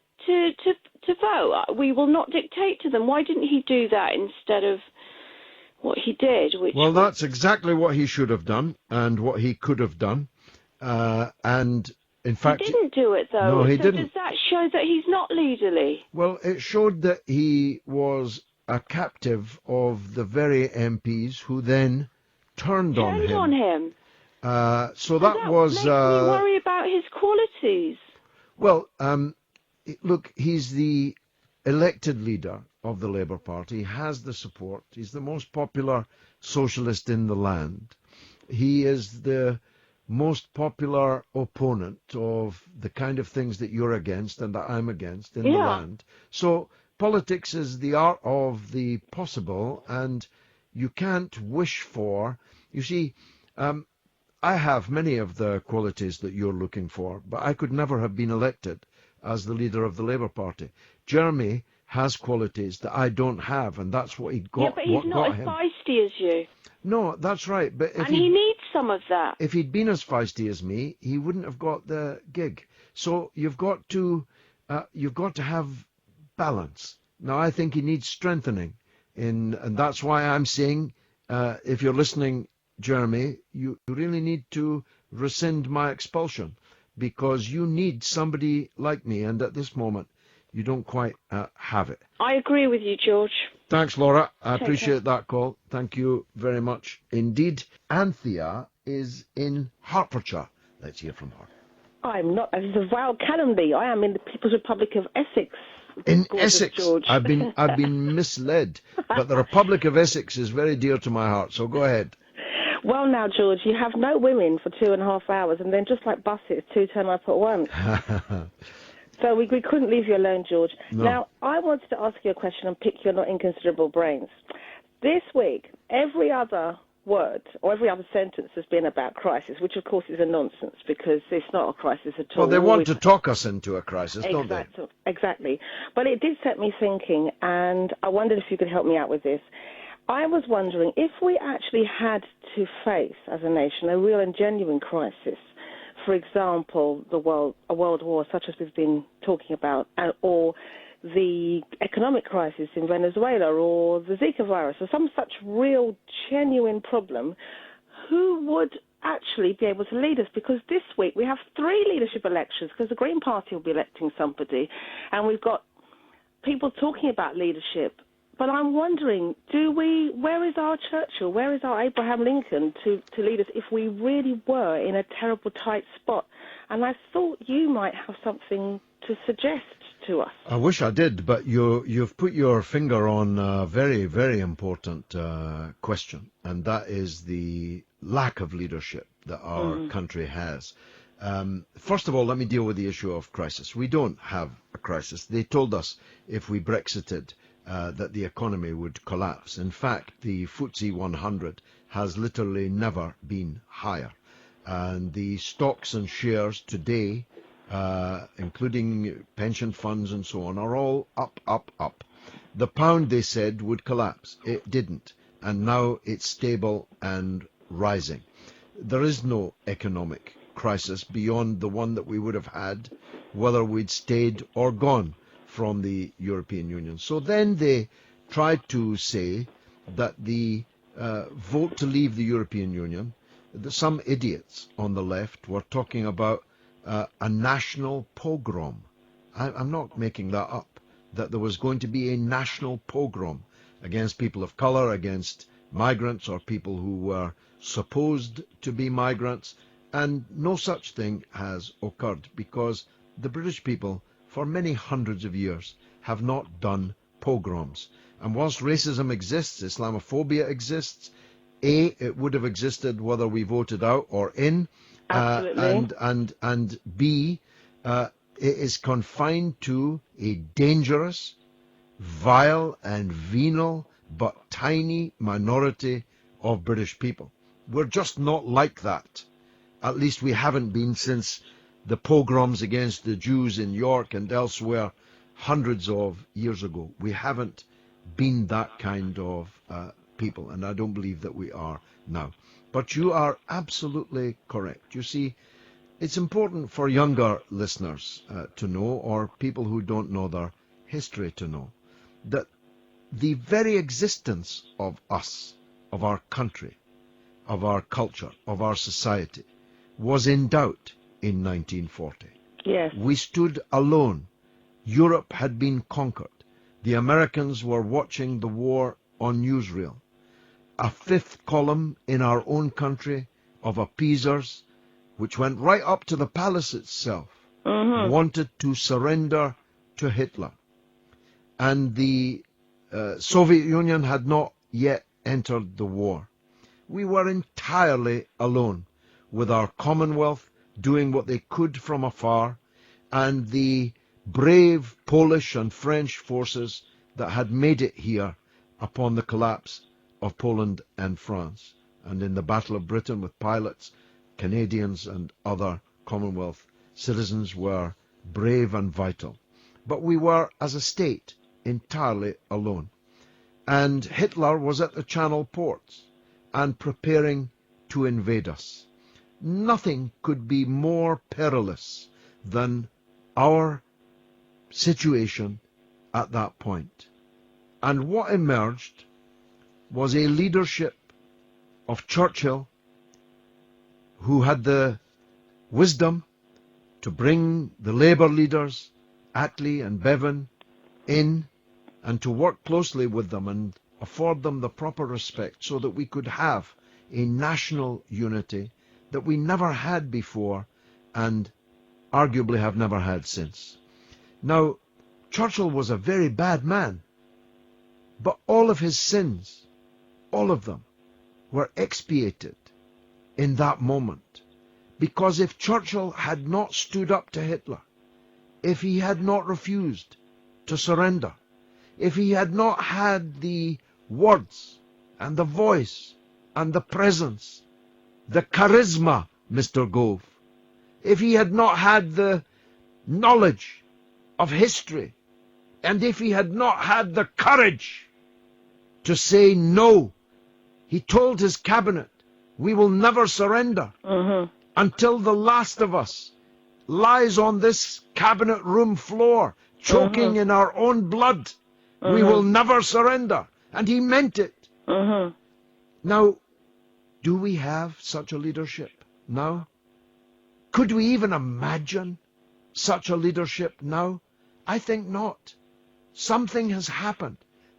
vote. We will not dictate to them. Why didn't he do that instead of what he did? Well, that's exactly what he should have done and what he could have done. And in fact, he didn't do it, though. No, he so didn't. Does that show that he's not leaderly? Well, it showed that he was a captive of the very MPs who then turned on him. So that was... makes me worry about his qualities. Well, look, he's the elected leader of the Labour Party. He has the support. He's the most popular socialist in the land. He is the most popular opponent of the kind of things that you're against and that I'm against in the land. So politics is the art of the possible, and you can't wish for. You see, I have many of the qualities that you're looking for, but I could never have been elected as the leader of the Labour Party. Jeremy has qualities that I don't have, and that's what he got. Yeah, but he's not as feisty as you. No, that's right. But if and he needs some of that. If he'd been as feisty as me, he wouldn't have got the gig. So you've got to have balance. Now, I think he needs strengthening, and that's why I'm saying, if you're listening, Jeremy, you really need to rescind my expulsion, because you need somebody like me, and at this moment, you don't quite have it. I agree with you, George. Thanks, Laura. I appreciate that call. Thank you very much indeed. Anthea is in Hertfordshire. Let's hear from her. I'm not. This is a vile calumny. I am in the People's Republic of Essex. In Essex, George. I've been misled, but the Republic of Essex is very dear to my heart. So go ahead. Well, now, George, you have no women for 2.5 hours, and then just like buses, two turn up at once. So we couldn't leave you alone, George. No. Now, I wanted to ask you a question and pick your not inconsiderable brains. This week, every other word or every other sentence has been about crisis, which, of course, is a nonsense because it's not a crisis at all. Well, they want to talk us into a crisis, don't they? Exactly. But it did set me thinking, and I wondered if you could help me out with this. I was wondering if we actually had to face, as a nation, a real and genuine crisis, for example, a world war such as we've been talking about, or the economic crisis in Venezuela, or the Zika virus, or some such real, genuine problem, who would actually be able to lead us? Because this week we have 3 leadership elections, because the Green Party will be electing somebody, and we've got people talking about leadership. But I'm wondering, where is our Churchill, where is our Abraham Lincoln to lead us if we really were in a terrible tight spot? And I thought you might have something to suggest to us. I wish I did, but you've put your finger on a very, very important question, and that is the lack of leadership that our country has. First of all, let me deal with the issue of crisis. We don't have a crisis. They told us if we Brexited, that the economy would collapse. In fact, the FTSE 100 has literally never been higher. And the stocks and shares today, including pension funds and so on, are all up, up, up. The pound, they said, would collapse. It didn't. And now it's stable and rising. There is no economic crisis beyond the one that we would have had, whether we'd stayed or gone from the European Union. So then they tried to say that the vote to leave the European Union, some idiots on the left were talking about a national pogrom. I'm not making that up, that there was going to be a national pogrom against people of colour, against migrants or people who were supposed to be migrants, and no such thing has occurred because the British people for many hundreds of years have not done pogroms. And whilst racism exists, Islamophobia exists, it would have existed whether we voted out or in. Absolutely. And B, it is confined to a dangerous, vile and venal but tiny minority of British people. We're just not like that. At least we haven't been since the pogroms against the Jews in York and elsewhere hundreds of years ago. We haven't been that kind of people, and I don't believe that we are now. But you are absolutely correct. You see, it's important for younger listeners to know, or people who don't know their history to know, that the very existence of us, of our country, of our culture, of our society, was in doubt in 1940. Yes. We stood alone. Europe had been conquered. The Americans were watching the war on newsreel. A 5th column in our own country of appeasers, which went right up to the palace itself, wanted to surrender to Hitler. And the Soviet Union had not yet entered the war. We were entirely alone, with our Commonwealth doing what they could from afar, and the brave Polish and French forces that had made it here upon the collapse of Poland and France, and in the Battle of Britain with pilots, Canadians and other Commonwealth citizens were brave and vital. But we were, as a state, entirely alone. And Hitler was at the Channel ports and preparing to invade us. Nothing could be more perilous than our situation at that point. And what emerged was a leadership of Churchill, who had the wisdom to bring the Labour leaders, Attlee and Bevan, in and to work closely with them and afford them the proper respect so that we could have a national unity that we never had before and arguably have never had since. Now, Churchill was a very bad man, but all of his sins, all of them, were expiated in that moment. Because if Churchill had not stood up to Hitler, if he had not refused to surrender, if he had not had the words and the voice and the presence, the charisma, Mr. Gove, if he had not had the knowledge of history, and if he had not had the courage to say no, he told his cabinet, we will never surrender until the last of us lies on this cabinet room floor, choking in our own blood. We will never surrender. And he meant it. Now, do we have such a leadership now? Could we even imagine such a leadership now? I think not. Something has happened.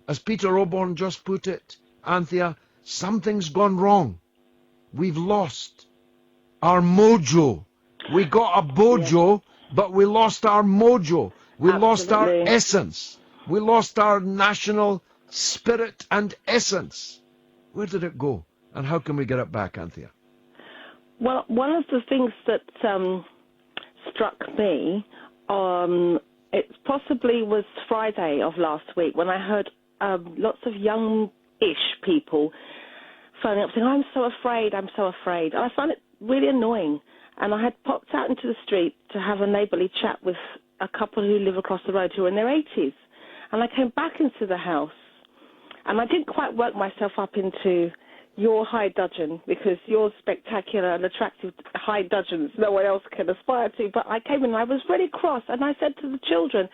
As Peter Oborn just put it, Anthea, something's gone wrong. We've lost our mojo. We got a bojo, but we lost our mojo. We lost our essence. We lost our national spirit and essence. Where did it go? And how can we get it back, Anthea? Well, one of the things that struck me, it possibly was Friday of last week when I heard lots of young-ish people phoning up saying, I'm so afraid. And I found it really annoying. And I had popped out into the street to have a neighbourly chat with a couple who live across the road who are in their 80s. And I came back into the house, and I didn't quite work myself up into your high dudgeon, because you're spectacular and attractive high dudgeons no one else can aspire to. But I came in and I was really cross, and I said to the children,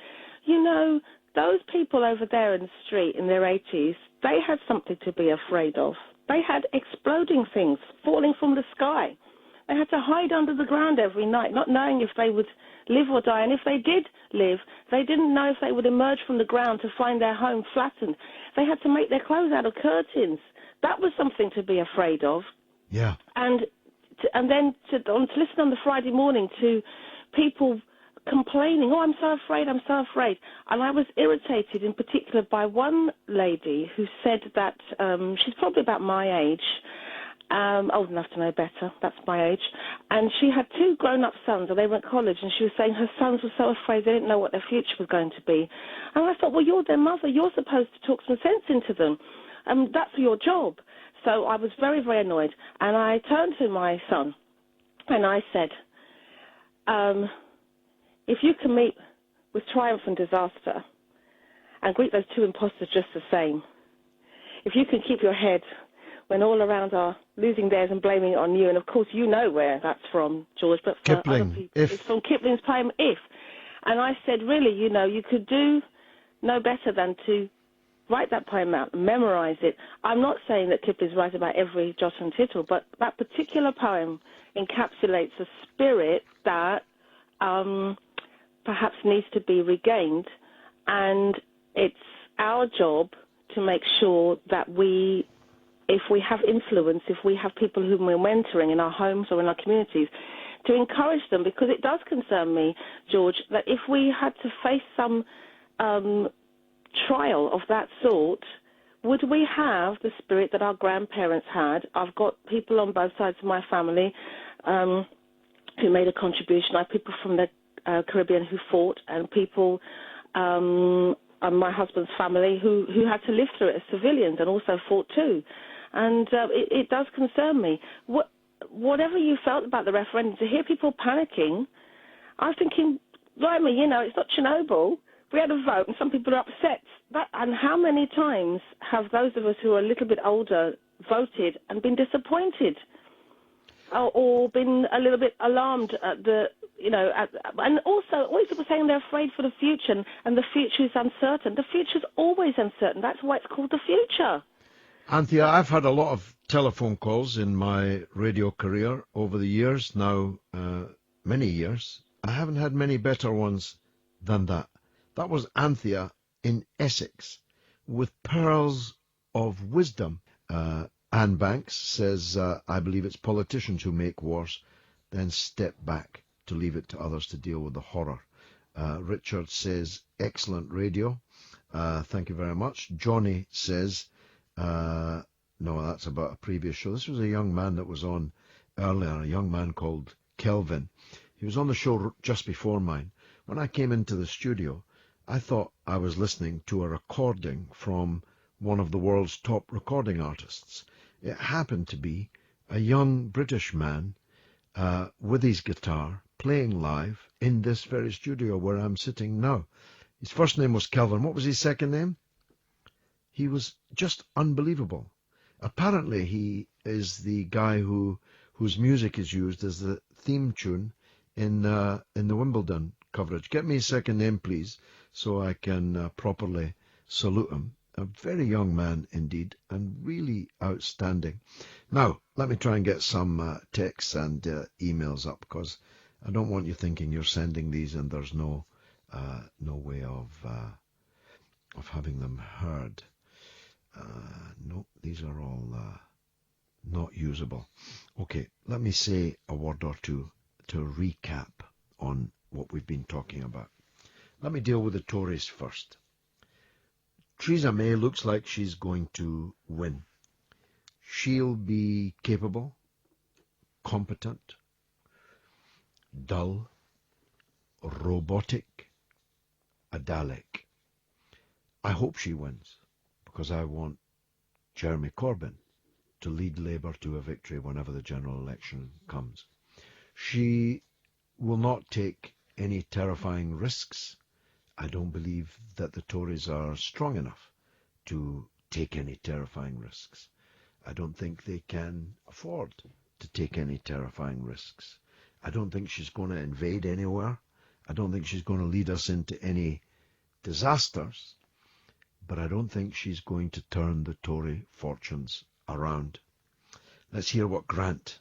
you know, those people over there in the street in their 80s, they had something to be afraid of. They had exploding things falling from the sky. They had to hide under the ground every night, not knowing if they would live or die. And if they did live, they didn't know if they would emerge from the ground to find their home flattened. They had to make their clothes out of curtains. That was something to be afraid of. Yeah. And then to listen on the Friday morning to people complaining, oh, I'm so afraid. And I was irritated in particular by one lady who said that she's probably about my age, old enough to know better, that's my age, and she had two grown-up sons, and they went to college, and she was saying her sons were so afraid they didn't know what their future was going to be. And I thought, well, you're their mother, you're supposed to talk some sense into them, and that's your job. So I was very, very annoyed, and I turned to my son, and I said, if you can meet with triumph and disaster and greet those two imposters just the same, if you can keep your head when all around are losing theirs and blaming it on you, and of course you know where that's from, George, but for Kipling, other people, it's from Kipling's poem, If. And I said, really, you know, you could do no better than to write that poem out, memorize it. I'm not saying that Kipling's right about every jot and tittle, but that particular poem encapsulates a spirit that perhaps needs to be regained, and it's our job to make sure that if we have influence, if we have people whom we're mentoring in our homes or in our communities, to encourage them, because it does concern me, George, that if we had to face some trial of that sort, would we have the spirit that our grandparents had? I've got people on both sides of my family who made a contribution. I have people from the Caribbean who fought, and people and my husband's family who had to live through it as civilians and also fought too. And it does concern me. Whatever you felt about the referendum, to hear people panicking, I'm thinking, blimey, it's not Chernobyl. We had a vote and some people are upset. And how many times have those of us who are a little bit older voted and been disappointed or been a little bit alarmed at the, and also always people saying they're afraid for the future and the future is uncertain. The future's always uncertain. That's why it's called the future. Anthea, I've had a lot of telephone calls in my radio career over the years, now many years. I haven't had many better ones than that. That was Anthea in Essex with pearls of wisdom. Anne Banks says, I believe it's politicians who make wars, then step back to leave it to others to deal with the horror. Richard says, excellent radio. Thank you very much. Johnny says, no, that's about a previous show. This was a young man that was on earlier, a young man called Kelvin. He was on the show just before mine. When I came into the studio, I thought I was listening to a recording from one of the world's top recording artists. It happened to be a young British man with his guitar playing live in this very studio where I'm sitting now. His first name was Kelvin. What was his second name? He was just unbelievable. Apparently he is the guy whose music is used as the theme tune in the Wimbledon coverage. Get me his second name, please, so I can properly salute him. A very young man indeed, and really outstanding. Now, let me try and get some texts and emails up, because I don't want you thinking you're sending these and there's no way of having them heard. No, these are all not usable. Okay, let me say a word or two to recap on what we've been talking about. Let me deal with the Tories first. Theresa May looks like she's going to win. She'll be capable, competent, dull, robotic, a Dalek. I hope she wins, because I want Jeremy Corbyn to lead Labour to a victory whenever the general election comes. She will not take any terrifying risks. I don't believe that the Tories are strong enough to take any terrifying risks. I don't think they can afford to take any terrifying risks. I don't think she's going to invade anywhere. I don't think she's going to lead us into any disasters. But I don't think she's going to turn the Tory fortunes around. Let's hear what Grant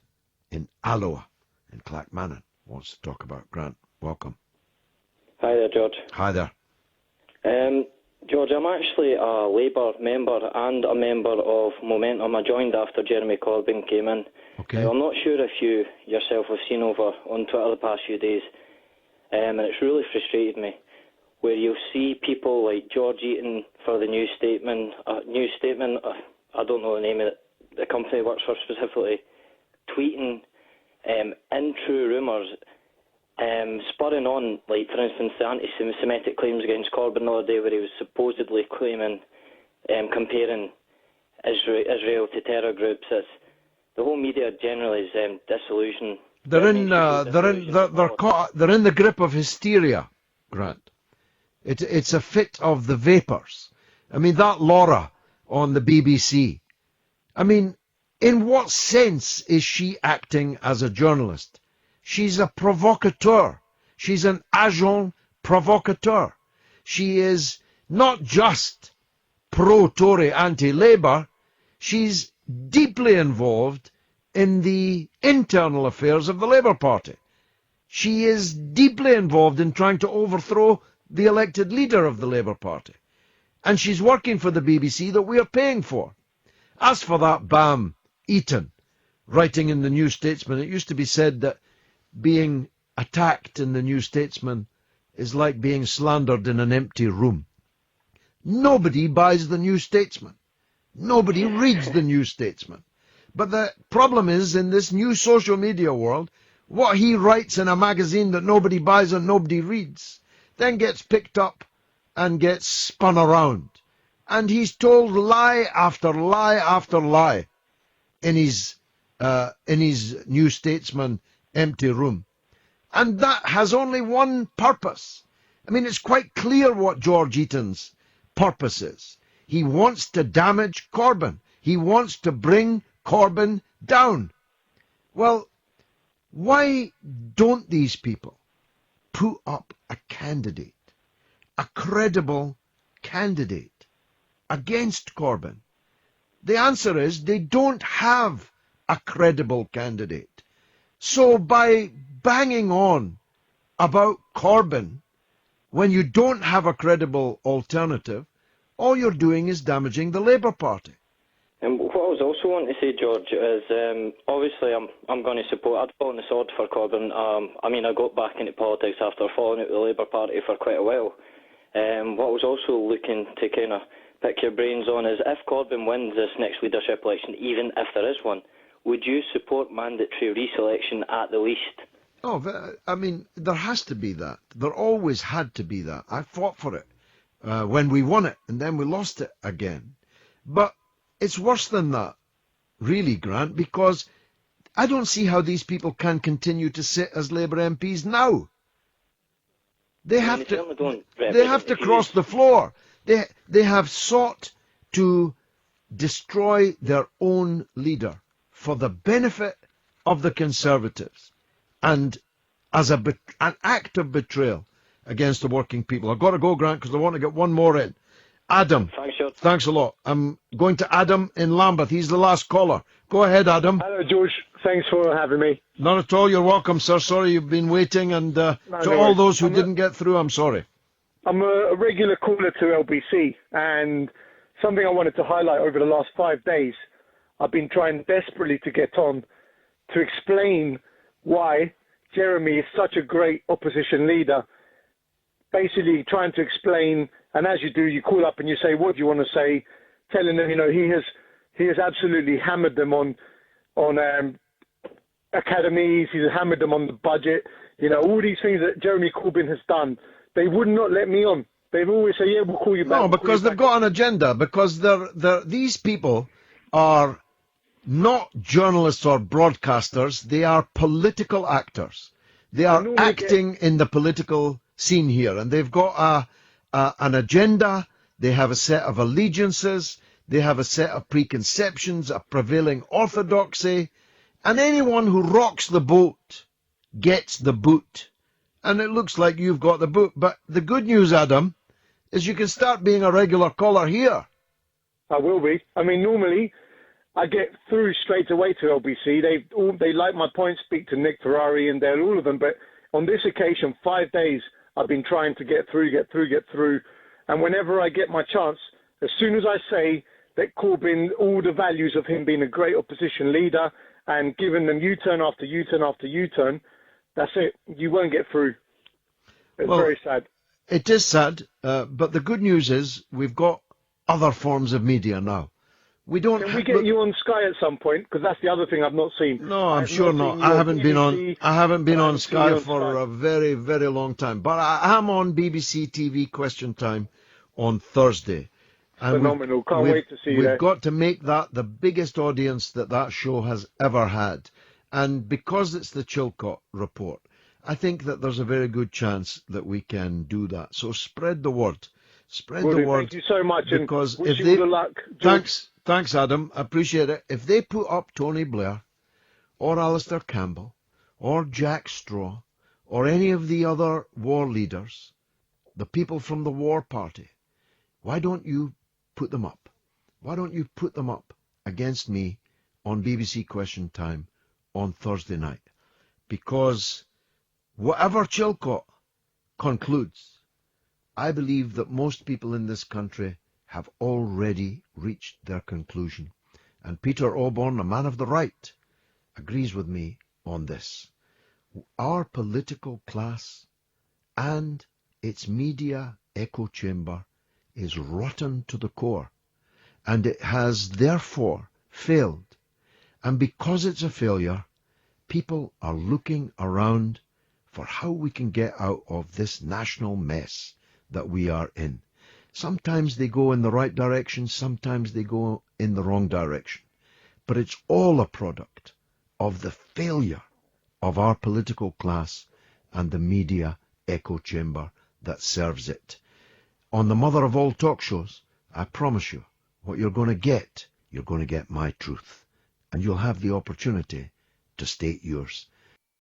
in Alloa in Clackmannan wants to talk about. Grant, welcome. Hi there, George. Hi there. George, I'm actually a Labour member and a member of Momentum. I joined after Jeremy Corbyn came in. Okay. I'm not sure if you yourself have seen over on Twitter the past few days, and it's really frustrated me, where you'll see people like George Eaton for the New Statement, I don't know the name of the company he works for specifically, tweeting untrue rumours, spurring on, like, for instance, the anti-Semitic claims against Corbyn the other day, where he was supposedly claiming, comparing Israel to terror groups. The whole media generally is disillusioned. They're in the grip of hysteria, Grant. It's a fit of the vapours. I mean, that Laura on the BBC. I mean, in what sense is she acting as a journalist? She's a provocateur. She's an agent provocateur. She is not just pro-Tory, anti-Labour. She's deeply involved in the internal affairs of the Labour Party. She is deeply involved in trying to overthrow the elected leader of the Labour Party. And she's working for the BBC that we are paying for. As for that Bam Eaton, writing in the New Statesman, it used to be said that being attacked in the New Statesman is like being slandered in an empty room. Nobody buys the New Statesman. Nobody reads the New Statesman. But the problem is, in this new social media world, what he writes in a magazine that nobody buys and nobody reads then gets picked up and gets spun around. And he's told lie after lie after lie in his New Statesman empty room. And that has only one purpose. I mean, it's quite clear what George Eaton's purpose is. He wants to damage Corbyn. He wants to bring Corbyn down. Well, why don't these people put up a candidate, a credible candidate against Corbyn? The answer is they don't have a credible candidate. So by banging on about Corbyn when you don't have a credible alternative, all you're doing is damaging the Labour Party. And what I was also wanting to say, George, is obviously I'm going to support. I'd fall on the sword for Corbyn. I mean, I got back into politics after falling out with the Labour Party for quite a while. What I was also looking to kind of pick your brains on is, if Corbyn wins this next leadership election, even if there is one, would you support mandatory reselection at the least? Oh, I mean, there has to be that. There always had to be that. I fought for it when we won it, and then we lost it again. But it's worse than that, really, Grant, because I don't see how these people can continue to sit as Labour MPs now. They have to cross the floor. They have sought to destroy their own leader for the benefit of the Conservatives and as an act of betrayal against the working people. I've got to go, Grant, because I want to get one more in. Adam. Thanks a lot. I'm going to Adam in Lambeth. He's the last caller. Go ahead, Adam. Hello, George. Thanks for having me. Not at all. You're welcome, sir. Sorry you've been waiting. And to all those who didn't get through, I'm sorry. I'm a regular caller to LBC, and something I wanted to highlight over the last 5 days, I've been trying desperately to get on to explain why Jeremy is such a great opposition leader. Basically trying to explain, and as you do, you call up and you say, what do you want to say? Telling them, he has absolutely hammered them on academies, he's hammered them on the budget, all these things that Jeremy Corbyn has done. They would not let me on. They've always said, yeah, we'll call you back. No, because they've got an agenda, because these people are not journalists or broadcasters, they are political actors. They are acting in the political scene here, and they've got an agenda, they have a set of allegiances, they have a set of preconceptions, a prevailing orthodoxy, and anyone who rocks the boat gets the boot. And it looks like you've got the boot. But the good news, Adam, is you can start being a regular caller here. I will be. I mean, normally I get through straight away to LBC. They like my points, speak to Nick Ferrari and all of them. But on this occasion, 5 days, I've been trying to get through. And whenever I get my chance, as soon as I say that Corbyn, all the values of him being a great opposition leader and giving them U-turn after U-turn after U-turn, that's it. You won't get through. It's very sad. It is sad, but the good news is we've got other forms of media now. Can we get you on Sky at some point? Because that's the other thing I've not seen. No, I'm sure not. I haven't been on Sky for a very, very long time. But I am on BBC TV Question Time on Thursday. And phenomenal. Can't wait to see you there. We've got to make that the biggest audience that show has ever had. And because it's the Chilcot Report, I think that there's a very good chance that we can do that. So spread the word. Spread the word. Thank you so much. Because and wish you all the luck. Thanks, Adam. I appreciate it. If they put up Tony Blair or Alistair Campbell or Jack Straw or any of the other war leaders, the people from the war party, why don't you put them up? Why don't you put them up against me on BBC Question Time on Thursday night? Because whatever Chilcot concludes, I believe that most people in this country have already reached their conclusion. And Peter Auburn, a man of the right, agrees with me on this. our political class and its media echo chamber is rotten to the core, and it has therefore failed. And because it's a failure, people are looking around for how we can get out of this national mess that we are in. Sometimes they go in the right direction, sometimes they go in the wrong direction. But it's all a product of the failure of our political class and the media echo chamber that serves it. On the mother of all talk shows, I promise you, what you're going to get my truth. And you'll have the opportunity to state yours.